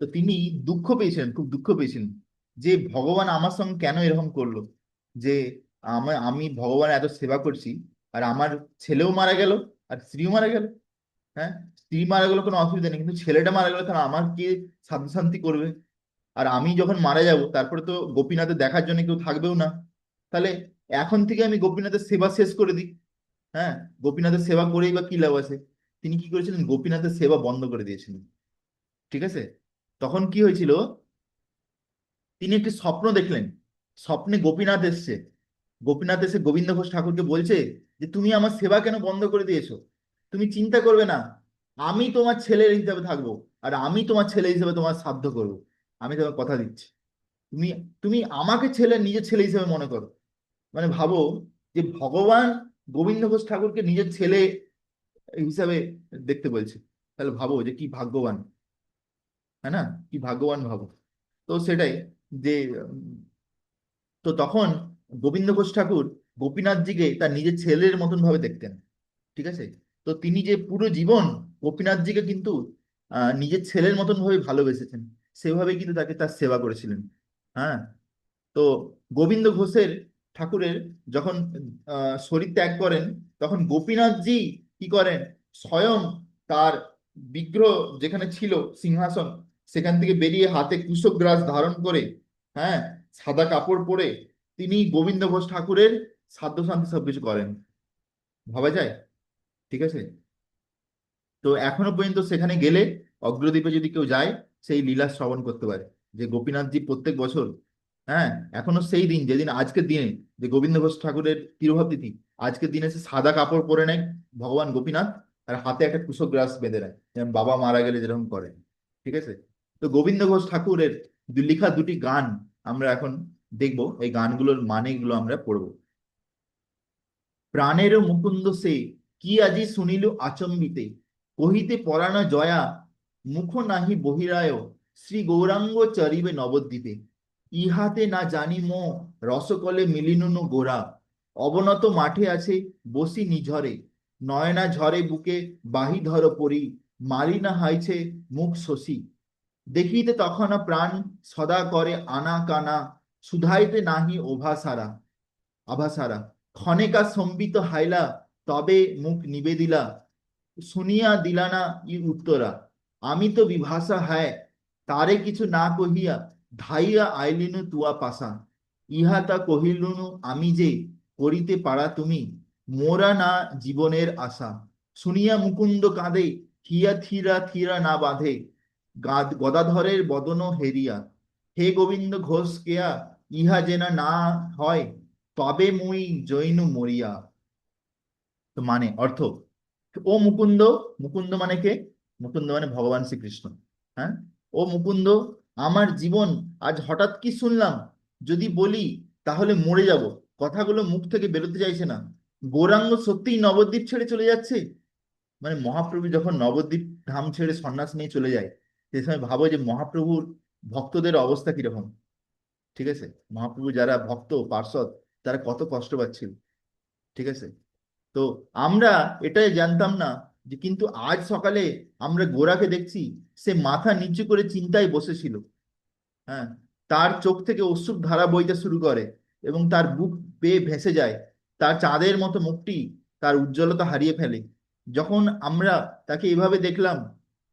তো তিনি দুঃখ পেয়েছিলেন, খুব দুঃখ পেয়েছিলেন যে ভগবান আমার সঙ্গে কেন এরকম করলো, যে আমি ভগবান এত সেবা করছি, আর আমার ছেলেও মারা গেল, আর স্ত্রীও মারা গেল। হ্যাঁ, স্ত্রী মারা গেল কোনো অসুবিধা নেই, কিন্তু ছেলেটা মারা গেল, তাহলে আমার কে শান্তি শান্তি করবে? আর আমি যখন মারা যাব, তারপরে তো গোপীনাথের দেখার জন্য কেউ থাকবেও না। তাহলে এখন থেকে আমি গোপীনাথের সেবা শেষ করে দিই। হ্যাঁ, গোপীনাথের সেবা করেই বা কি লাভ আছে? তিনি কি করেছিলেন? গোপীনাথের সেবা বন্ধ করে দিয়েছিলেন। ঠিক আছে, তখন কি হয়েছিল, তিনি একটি স্বপ্ন দেখলেন। স্বপ্নে গোপীনাথ এসছে। গোপীনাথ এসে গোবিন্দ ঘোষ ঠাকুরকে বলছে যে তুমি আমার সেবা কেন বন্ধ করে দিয়েছো? তুমি চিন্তা করবে না, আমি তোমার ছেলে হিসাবে থাকবো, আর আমি তোমার ছেলে হিসেবে তোমার শ্রাদ্ধ করবো। আমি তোমার কথা দিচ্ছি। তুমি তুমি আমাকে নিজের ছেলে হিসেবে মনে করো। মানে ভাবো, যে ভগবান গোবিন্দ ঘোষ ঠাকুরকে নিজের ছেলে হিসাবে দেখতে বলছে। তাহলে ভাবো যে কি ভাগ্যবান, হ্যাঁ না? কি ভাগ্যবান ভাবো। তো সেটাই, যে তো তখন গোবিন্দ ঘোষ ঠাকুর গোপীনাথজিকে তার নিজের ছেলের মতন ভাবে দেখতেন। ঠিক আছে, তো তিনি যে পুরো জীবন গোপীনাথজিকে কিন্তু নিজের ছেলের মতন ভাবে ভালোবেসেছেন, সেভাবে কিন্তু তাকে তার সেবা করেছিলেন। হ্যাঁ, তো গোবিন্দ ঘোষের ঠাকুরের যখন শরীর ত্যাগ করেন, তখন গোপীনাথজি কি করেন, স্বয়ং তার বিগ্রহ যেখানে ছিল সিংহাসন, সেখান থেকে বেরিয়ে হাতে কুশগ্রাস ধারণ করে, হ্যাঁ, সাদা কাপড় পরে তিনি গোবিন্দ ঘোষ ঠাকুরের শ্রাদ্ধ শান্তি সবকিছু করেন। ভাবা যায়? ঠিক আছে, তো এখনো পর্যন্ত সেখানে গেলে, অগ্রদ্বীপে যদি কেউ যায়, সেই লীলা শ্রবণ করতে পারে, যে গোপীনাথজি প্রত্যেক বছর, হ্যাঁ, এখনো সেই দিন, যেদিন আজকের দিনে, যে গোবিন্দ ঘোষ ঠাকুরের তিরোভাব তিথি, আজকের দিনে সে সাদা কাপড় পরে নেয় ভগবান গোপীনাথ, আর হাতে একটা কুশগ্রাস বেঁধে নেয়, যেমন বাবা মারা গেলে যেরকম করে। ঠিক আছে, তো গোবিন্দ ঘোষ ঠাকুরের লেখা 2টি গান আমরা এখন দেখবো, এই গানগুলোর মানেগুলো আমরা পড়বো। প্রাণেরও মুকুন্দ সে, কি আজি শুনিল আচম্বিতে, কহিতে পরাণ জয়া, মুখ নাহি বহিরায়, শ্রী গৌরাঙ্গ চরিবে নবদ্বীপে, ইহাতে না জানি মো রসকলে মিলিনুন গোরা, অবনত মাঠে আছে বসি নিঝরে, নয়না ঝরে বুকে বাহি ধর পরি, মারি না হাইছে মুখ শশী, দেখিতে তখন প্রাণ সদা করে আনা কানা, শুধাইতে নাহি ওভাসারা আভাসারা, ক্ষণেকা সম্বিত হাইলা, তবে মুখ নিবেদিলা, শুনিয়া দিলা না ই উত্তরা, আমি তো বিভাষা হ্যায়, তারে কিছু না কহিয়া ধাইয়া আইলিনু তুয়া পাশা, ইহা তা কহিলুনু আমি যে, করিতে পারা তুমি, মোরা না জীবনের আশা, শুনিয়া মুকুন্দ কাঁদে, থিয়া থিরা থিরা না বাঁধে, গদাধরের বদন হেরিয়া, হে গোবিন্দ ঘোষ কেয়া, ইহা যেন না হয়, তবে মুই জৈনু মরিয়া। তো মানে অর্থ, ও মুকুন্দ, মুকুন্দ মানে কে? মুকুন্দ মানে ভগবান শ্রীকৃষ্ণ। হ্যাঁ, ও মুকুন্দ, আমার জীবন আজ হঠাৎ কি শুনলাম, যদি বলি তাহলে মরে যাব, কথাগুলো মুখ থেকে বেরোতে চাইছে না। গৌরাঙ্গ সত্যিই নবদ্বীপ ছেড়ে চলে যাচ্ছে। মানে মহাপ্রভু যখন নবদ্বীপ ধাম ছেড়ে সন্ন্যাস নিয়ে চলে যায়, সে সময় ভাবো যে মহাপ্রভুর ভক্তদের অবস্থা কিরকম। ঠিক আছে, মহাপ্রভু যারা ভক্ত পার্ষদ, তারা কত কষ্ট পাচ্ছিল। ঠিক আছে, তো আমরা এটাই জানতাম না যে কিন্তু আজ সকালে আমরা গোরাকে দেখছি, সে মাথা নিচু করে চিন্তায় বসেছিল। হ্যাঁ, তার চোখ থেকে অশ্রুর ধারা বইতে শুরু করে এবং তার বুক বেয়ে ভেসে যায়, তার চাঁদের মতো মুখটি তার উজ্জ্বলতা হারিয়ে ফেলে। যখন আমরা তাকে এভাবে দেখলাম,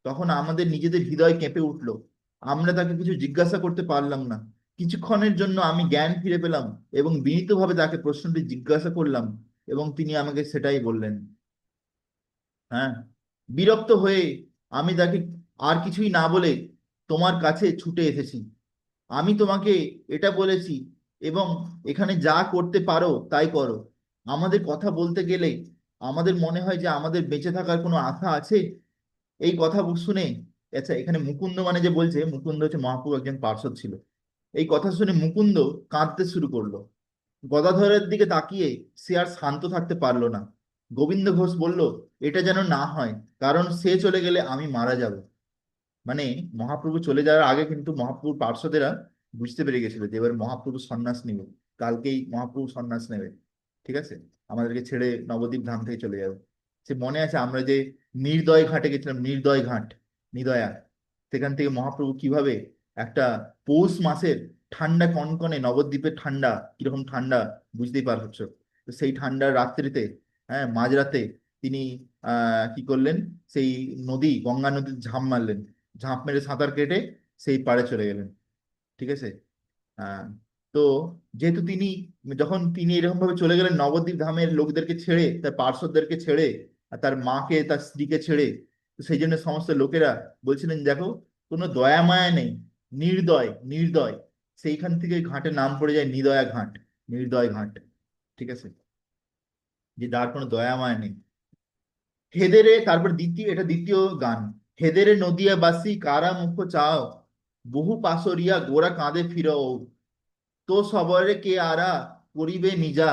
তখন আমাদের নিজেদের হৃদয় কেঁপে উঠলো। আমরা তাকে কিছু জিজ্ঞাসা করতে পারলাম না। কিছুক্ষণের জন্য আমি জ্ঞান ফিরে পেলাম এবং বিনীতভাবে তাকে প্রশ্নটি জিজ্ঞাসা করলাম, এবং তিনি আমাকে সেটাই বললেন। হ্যাঁ, বিরক্ত হয়ে আমি তাকে আর কিছুই না বলে তোমার কাছে ছুটে এসেছি। আমি তোমাকে এটা বলেছি, এবং এখানে যা করতে পারো তাই করো। আমাদের কথা বলতে গেলে আমাদের মনে হয় যে আমাদের বেঁচে থাকার কোনো আশা আছে। এই কথা শুনে, আচ্ছা এখানে মুকুন্দ মানে যে বলছে, মুকুন্দ হচ্ছে মহাপ্রভু একজন পার্ষদ ছিল। এই কথা শুনে মুকুন্দ কাঁদতে শুরু করলো। গদাধরের দিকে তাকিয়ে সে আর শান্ত থাকতে পারলো না। গোবিন্দ ঘোষ বলল, এটা যেন না হয়, কারণ সে চলে গেলে আমি মারা যাব। মানে মহাপ্রভু চলে যাওয়ার আগে কিন্তু মহাপ্রভুর পার্শ্বদেরা বুঝতে পেরে গেছিল যে এবার মহাপ্রভু সন্ন্যাস নিবে, কালকেই মহাপ্রভু সন্ন্যাস নেবে। ঠিক আছে, আমাদেরকে ছেড়ে নবদ্বীপ ধাম থেকে চলে যাবে। সে মনে আছে আমরা যে নির্দয় ঘাটে গেছিলাম, নির্দয় ঘাট, নিদয়া, সেখান থেকে মহাপ্রভু কিভাবে একটা পৌষ মাসের ঠান্ডা কনকনে, নবদ্বীপের ঠান্ডা কিরকম ঠান্ডা বুঝতেই পারছো। তো সেই ঠান্ডার রাত্রিতে, হ্যাঁ মাঝরাতে, তিনি কি করলেন, সেই নদী, গঙ্গা নদীতে ঝাঁপ মারলেন, ঝাঁপ মেরে সাঁতার কেটে সেই পাড়ে চলে গেলেন। ঠিক আছে, আহ, তো যেহেতু তিনি, যখন তিনি এরকম ভাবে চলে গেলেন নবদ্বীপ ধামের লোকদেরকে ছেড়ে, তার পার্শ্বদেরকে ছেড়ে, আর তার মাকে তার স্ত্রীকে ছেড়ে, তো সেই জন্য সমস্ত লোকেরা বলছিলেন দেখো, কোনো দয়া মায়া নেই, নির্দয় নির্দয়। সেইখান থেকে ঘাটের নাম পড়ে যায় নিদয়া ঘাট, নির্দয় ঘাট। ঠিক আছে, যে যার কোনো দয়া মায়া নেই। হেদেরে, তারপর দ্বিতীয়, এটা দ্বিতীয় গান। হেদেরে নদিয়া বাসি কারা মুখ চাও, বহু পাশরিয়া গোরা কাঁদে ফিরও, তো সবরে কে আরা করিবে নিজা,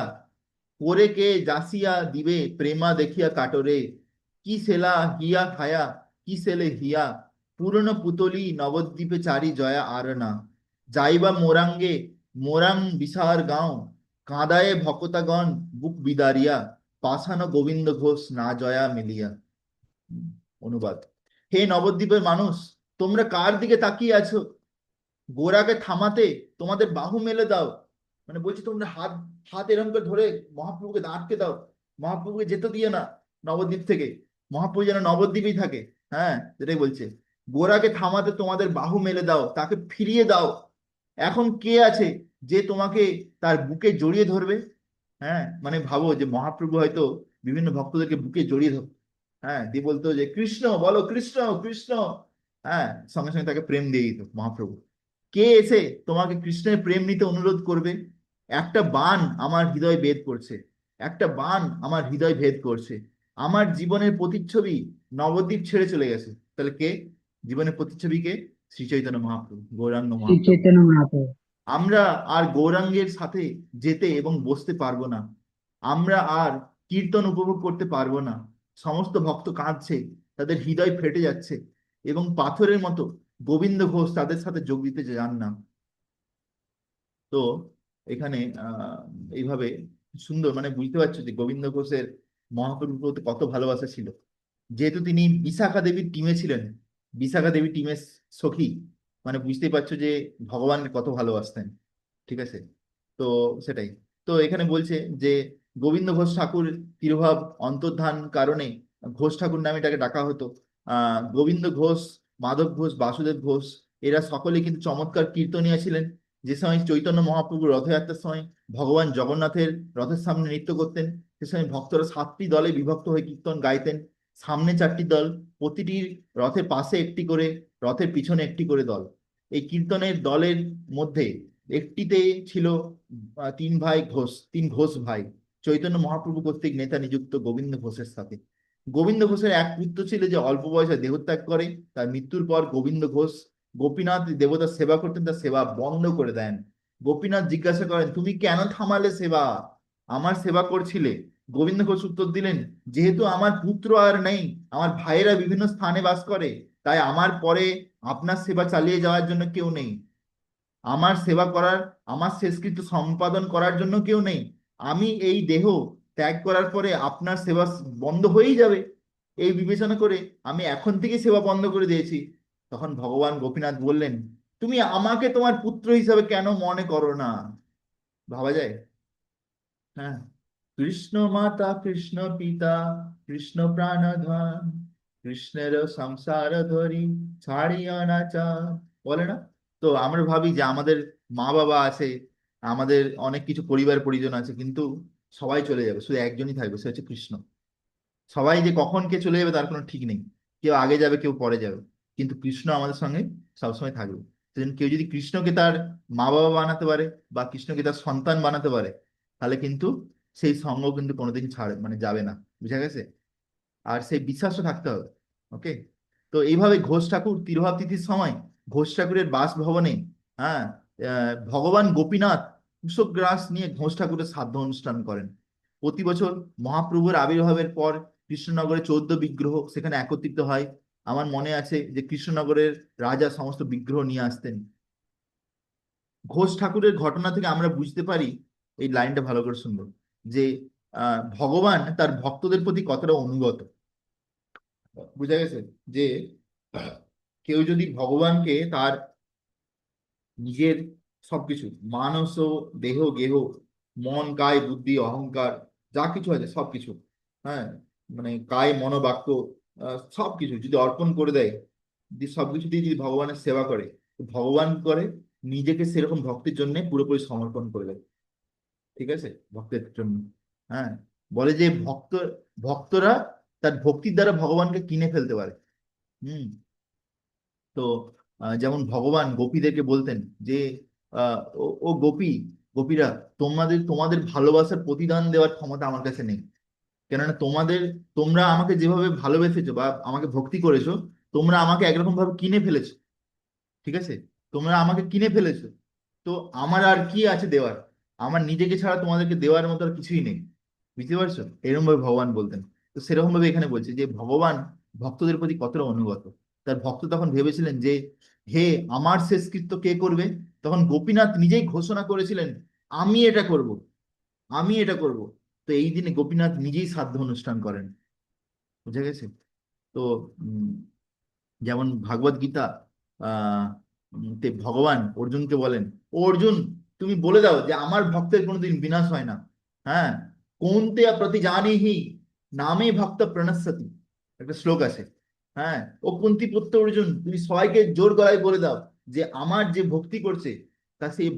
করে কে জাসিয়া দিবে প্রেমা দেখিয়া কাটরে, কি সেলা হিয়া খায়া, কি সেলে হিয়া, পুরনো পুতলি নবদ্বীপে চারি জয়া আর না, যাইবা মোরাঙ্গে, মোরাং বিসার গাঁও, কাঁদায়ে ভকতাগণ বুক বিদারিয়া, পাছানো গোবিন্দ ঘোষ না জয়া মিলিয়া। অনুবাদ, হে নবদ্বীপের মানুষ, তোমরা কার দিকে তাকিয়ে আছো? গোরাকে থামাতে তোমাদের বাহু মেলে দাও। মানে বলছি তোমরা হাত, হাত এরকম করে ধরে মহাপ্রভুকে আটকে দাও, মহাপ্রভুকে যেতে দিও না নবদ্বীপ থেকে, মহাপ্রভু যেন নবদ্বীপেই থাকে। হ্যাঁ, যেটাই বলছে, গোরাকে থামাতে তোমাদের বাহু মেলে দাও, তাকে ফিরিয়ে দাও। এখন কে আছে যে তোমাকে তার বুকে জড়িয়ে ধরবে? হ্যাঁ, মানে ভাবো যে মহাপ্রভু হয়তো বিভিন্ন ভক্তদেরকে বুকে জড়িয়ে ধর, হ্যাঁ দিয়ে বলতো যে কৃষ্ণ বলো, কৃষ্ণ কৃষ্ণ। হ্যাঁ, সঙ্গে সঙ্গে তাকে প্রেম দিয়ে দিত মহাপ্রভু। কে এসে তোমাকে কৃষ্ণের প্রেম নিতে অনুরোধ করবে? একটা বাণ আমার হৃদয় ভেদ করছে, একটা বাণ আমার হৃদয় ভেদ করছে। আমার জীবনের প্রতিচ্ছবি নবদ্বীপ ছেড়ে চলে গেছে। তাহলে কে জীবনের প্রতিচ্ছবি? কে? শ্রী চৈতন্য মহাপ্রভু, গৌরাঙ্গ শ্রী মহাপ্রভু। চৈতন্য মহাপ্রভু। আমরা আর গৌরাঙ্গের সাথে যেতে এবং বসতে পারবো না। আমরা আর কীর্তন উপভোগ করতে পারবো না। সমস্ত ভক্ত কাঁদছে, তাদের হৃদয় ফেটে যাচ্ছে, এবং পাথরের মতো গোবিন্দ ঘোষ তাদের সাথে যোগ দিতে যান না। তো এখানে এইভাবে সুন্দর, মানে বুঝতে পারছো যে গোবিন্দ ঘোষের মহাপ্রভুর প্রতি কত ভালোবাসা ছিল। যেহেতু তিনি বিশাখা দেবীর টিমে ছিলেন, বিশাখা দেবীর টিমের সখী, মানে বুঝতেই পারছো যে ভগবানকে কত ভালোবাসতেন। ঠিক আছে। তো সেটাই। তো এখানে বলছে যে গোবিন্দ ঘোষ ঠাকুর তিরোভাব অন্তর্ধান কারণে ঘোষ ঠাকুর নামে এটাকে ডাকা হতো। গোবিন্দ ঘোষ, মাধব ঘোষ, বাসুদেব ঘোষ, এরা সকলে কিন্তু চমৎকার কীর্তনিয়া ছিলেন। যে সময় চৈতন্য মহাপ্রভু রথযাত্রার সময় ভগবান জগন্নাথের রথের সামনে নৃত্য করতেন, সে সময় ভক্তরা 7টি দলে বিভক্ত হয়ে কীর্তন গাইতেন। সামনে 4টি দল, প্রতিটির রথের পাশে একটি করে, রথের পিছনে একটি করে দল। এই কীর্তনের দলের মধ্যে একটিতে ছিল 3 ভাই ঘোষ, 3 ঘোষ ভাই, চৈতন্য মহাপ্রভু কর্তৃক নেতা নিযুক্ত গোবিন্দ ঘোষের সাথে। গোবিন্দ ঘোষের এক পুত্র ছিল যে অল্প বয়সে দেহত্যাগ করে। তার মৃত্যুর পর গোবিন্দ ঘোষ গোপীনাথ দেবতার সেবা করতেন, তার সেবা বন্ধ করে দেন। গোপীনাথ জিজ্ঞাসা করেন, তুমি কেন থামালে সেবা? আমার সেবা করছিলে। গোবিন্দ ঘোষ উত্তর দিলেন, যেহেতু আমার পুত্র আর নেই, আমার ভাইয়েরা বিভিন্ন স্থানে বাস করে, তাই আমার পরে আপনার সেবা চালিয়ে যাওয়ার জন্য কেউ নেই। আমার সেবা করার, আমার শেষকৃত্য সম্পাদন করার জন্য কেউ নেই। আমি এই দেহ ত্যাগ করার পরে আপনার সেবা বন্ধ হয়েই যাবে। এই বিবেচনা করে আমি এখন থেকে সেবা বন্ধ করে দিয়েছি। তখন ভগবান গোপীনাথ বললেন, তুমি আমাকে তোমার পুত্র হিসাবে কেন মনে করো না? ভাবা যায়? হ্যাঁ। কৃষ্ণ মাতা, কৃষ্ণ পিতা, কৃষ্ণ প্রাণধন, কৃষ্ণের সংসার ধরি ছাড়িও না চাঁদ, বলে না? তো আমরা ভাবি যে আমাদের মা বাবা আছে, আমাদের অনেক কিছু পরিবার পরিজন আছে, কিন্তু সবাই চলে যাবে, শুধু একজনই থাকবে, সে হচ্ছে কৃষ্ণ। সবাই যে কখন কে চলে যাবে তার কোনো ঠিক নেই, কেউ আগে যাবে কেউ পরে যাবে, কিন্তু কৃষ্ণ আমাদের সঙ্গে সবসময় থাকবে। সেজন্য কেউ যদি কৃষ্ণকে তার মা বাবা বানাতে পারে, বা কৃষ্ণকে তার সন্তান বানাতে পারে, তাহলে কিন্তু সেই সঙ্গ কিন্তু কোনোদিন ছাড়ে, মানে যাবে না। বুঝা গেছে? আর সেই বিশ্বাসও থাকতে হবে। ওকে। তো এইভাবে ঘোষ ঠাকুর তিরোভাব তিথির সময় ঘোষ ঠাকুরের বাসভবনে, হ্যাঁ, ভগবান গোপীনাথ কুশগ্রাস নিয়ে ঘোষ ঠাকুরের শ্রাদ্ধ অনুষ্ঠান করেন। প্রতি বছর মহাপ্রভুর আবির্ভাবের পর কৃষ্ণনগরে 14 বিগ্রহ সেখানে একত্রিত হয়। আমার মনে আছে যে কৃষ্ণনগরের রাজা সমস্ত বিগ্রহ নিয়ে আসতেন। ঘোষ ঠাকুরের ঘটনা থেকে আমরা বুঝতে পারি, এই লাইনটা ভালো করে শুনবো, যে ভগবান তার ভক্তদের প্রতি কতটা অনুগত। বুঝা গেছে? যে কেউ যদি ভগবানকে তার নিজের সবকিছু, মানস, দেহ গেহ, মন কায় বুদ্ধি অহংকার, যা কিছু আছে সবকিছু, হ্যাঁ, মানে কায় মনোবাক্য, সবকিছু যদি অর্পণ করে দেয়, সবকিছু দিয়ে যদি ভগবানের সেবা করে, তো ভগবান করে নিজেকে সেরকম ভক্তির জন্য পুরোপুরি সমর্পণ করে দেয়। ঠিক আছে, ভক্তের জন্য। হ্যাঁ, বলে যে ভক্তরা তার ভক্তির দ্বারা ভগবানকে কিনে ফেলতে পারে। হুম। তো যেমন ভগবান গোপীদেরকে বলতেন যে ও গোপী, গোপীরা, তোমাদের তোমাদের ভালোবাসার প্রতিদান দেওয়ার ক্ষমতা আমার কাছে নেই। কেননা তোমরা আমাকে যেভাবে ভালোবেসেছো বা আমাকে ভক্তি করেছো, তোমরা আমাকে একরকম ভাবে কিনে ফেলেছো। ঠিক আছে, তোমরা আমাকে কিনে ফেলেছো। তো আমার আর কি আছে দেওয়ার? আমার নিজেকে ছাড়া তোমাদেরকে দেওয়ার মতো আর কিছুই নেই। বুঝতে পারছো? এরকম ভাবে ভগবান বলতেন। তো সেরকম ভাবে এখানে বলছে যে ভগবান ভক্তদের প্রতি কতটা অনুগত। তার ভক্ত তখন ভেবেছিলেন যে, হে, আমার শেষকৃত্য কে করবে? তখন গোপীনাথ নিজেই ঘোষণা করেছিলেন, আমি এটা করব, আমি এটা করব। তো এই দিনে গোপীনাথ নিজেই শ্রাদ্ধ অনুষ্ঠান করেন। বুঝা গেছে? তো উম, যেমন ভাগবত গীতা তে ভগবান অর্জুনকে বলেন, "ও অর্জুন, তুমি বলে দাও যে আমার ভক্তের কোনোদিন বিনাশ হয় না। হ্যাঁ, কোনতে প্রতি জানিহি নামে ভক্ত প্রণশ্যতি।" একটা শ্লোক আছে। হ্যাঁ, ও কুন্তি পুত্র অর্জুন, তুমি সবাইকে জোর গলায় বলে দাও যে আমার যে ভক্তি করছে, তা সেই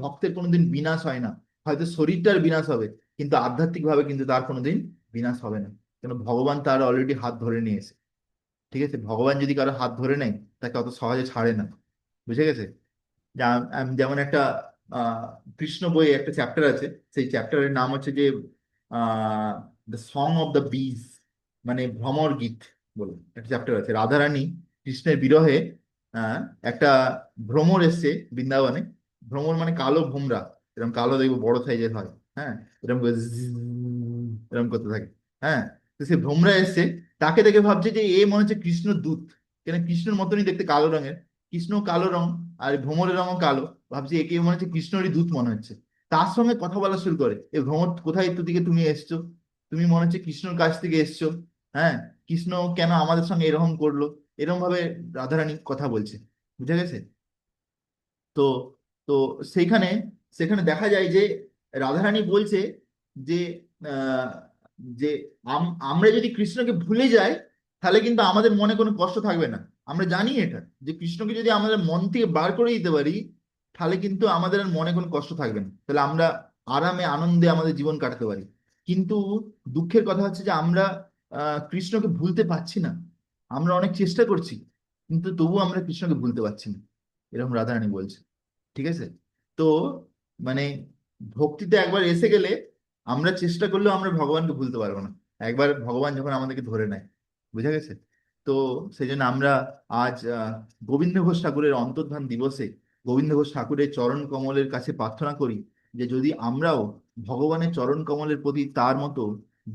ভক্তের কোনোদিন বিনাশ হয় না। হয়তো শরীরটার বিনাশ হবে, কিন্তু আধ্যাত্মিক ভাবে কিন্তু তার কোনোদিন বিনাশ হবে না। কেন, ভগবান তার অলরেডি হাত ধরে নিয়েছে। ঠিক আছে, ভগবান যদি কারো হাত ধরে নেয়, তাকে অত সহজে ছাড়ে না। বুঝে গেছে? যেমন একটা আহ কৃষ্ণ বইয়ে একটা চ্যাপ্টার আছে, সেই চ্যাপ্টারের নাম হচ্ছে যে দ্য সং অফ দ্য বিজ, মানে ভ্রমর গীত বলে একটা চ্যাপ্টার আছে। রাধারানী কৃষ্ণের বিরহে আহ একটা ভ্রমর এসছে বৃন্দাবনে। ভ্রমর মানে কালো ভোমরা, এরকম কালো দেখবো, বড় সাইজের হয়। হ্যাঁ, এরকম করে zzz এরকম করতে থাকে। হ্যাঁ, তো সে ভ্রমরা এসছে, তাকে দেখে ভাবছে যে এ মনে হচ্ছে কৃষ্ণর দূত, কেন কৃষ্ণর মতনই দেখতে, কালো রঙের, কৃষ্ণ কালো রং, আর ভ্রমরের রঙও কালো, ভাবছে একে মনে হচ্ছে কৃষ্ণরই দূত মনে হচ্ছে। তার সঙ্গে কথা বলা শুরু করে, এ ভ্রমর কোথায় তো দিকে তুমি এসছো, তুমি মনে হচ্ছে কৃষ্ণর কাছ থেকে এসছো। হ্যাঁ, কৃষ্ণ কেন আমাদের সঙ্গে এরকম করলো, এরকম ভাবে রাধারানী কথা বলছে, বুঝা গেছে? তো তো সেইখানে সেখানে দেখা যায় যে রাধারানী বলছে যে আহ, যে আমরা যদি কৃষ্ণকে ভুলে যাই, তাহলে কিন্তু আমাদের মনে কোনো কষ্ট থাকবে না। আমরা জানি এটা, যে কৃষ্ণকে যদি আমাদের মন থেকে বার করে দিতে পারি, তাহলে কিন্তু আমাদের আর মনে কোনো কষ্ট থাকবে না, তাহলে আমরা আরামে আনন্দে আমাদের জীবন কাটাতে পারি। কিন্তু দুঃখের কথা হচ্ছে যে আমরা কৃষ্ণকে ভুলতে পারছি না। আমরা অনেক চেষ্টা করছি, কিন্তু তবুও আমরা কৃষ্ণকে ভুলতে পারছি না, এরকম রাধারানী বলছে। ঠিক আছে? তো মানে ভক্তিতে একবার এসে গেলে আমরা চেষ্টা করলেও আমরা ভগবানকে ভুলতে পারবো না, একবার ভগবান যখন আমাদেরকে ধরে নেয়। বুঝা গেছে? তো সেই জন্য আমরা আজ গোবিন্দ ঘোষ ঠাকুরের অন্তর্ধান দিবসে গোবিন্দ ঘোষ ঠাকুরের চরণ কমলের কাছে প্রার্থনা করি যে যদি আমরাও ভগবানের চরণ কমলের প্রতি তার মতো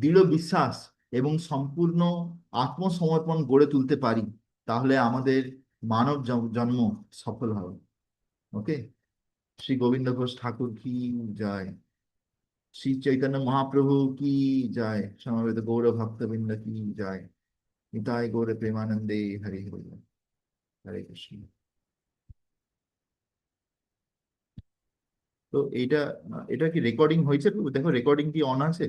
দৃঢ় বিশ্বাস এবং সম্পূর্ণ আত্মসমর্পণ গড়ে তুলতে পারি, তাহলে আমাদের মানব জন্ম সফল হবে। ওকে। শ্রী গোবিন্দ ঘোষ ঠাকুর কি জয়। শ্রী চৈতন্য মহাপ্রভু কি জয়। সমবেত গৌর ভক্তবৃন্দ কি জয়। নিতাই গৌর প্রেমানন্দে। হরে হরে। হরে কৃষ্ণ। তো এইটা, এটা কি রেকর্ডিং হয়েছে? তো দেখো রেকর্ডিং কি অন আছে?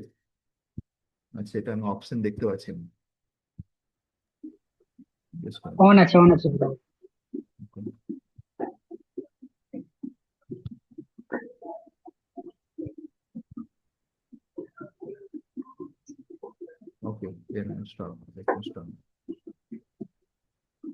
আচ্ছা, এটা আমি অপশন দেখতে পাচ্ছি না। অন আছে, অন আছে bro। ওকে, স্টপ, স্টপ।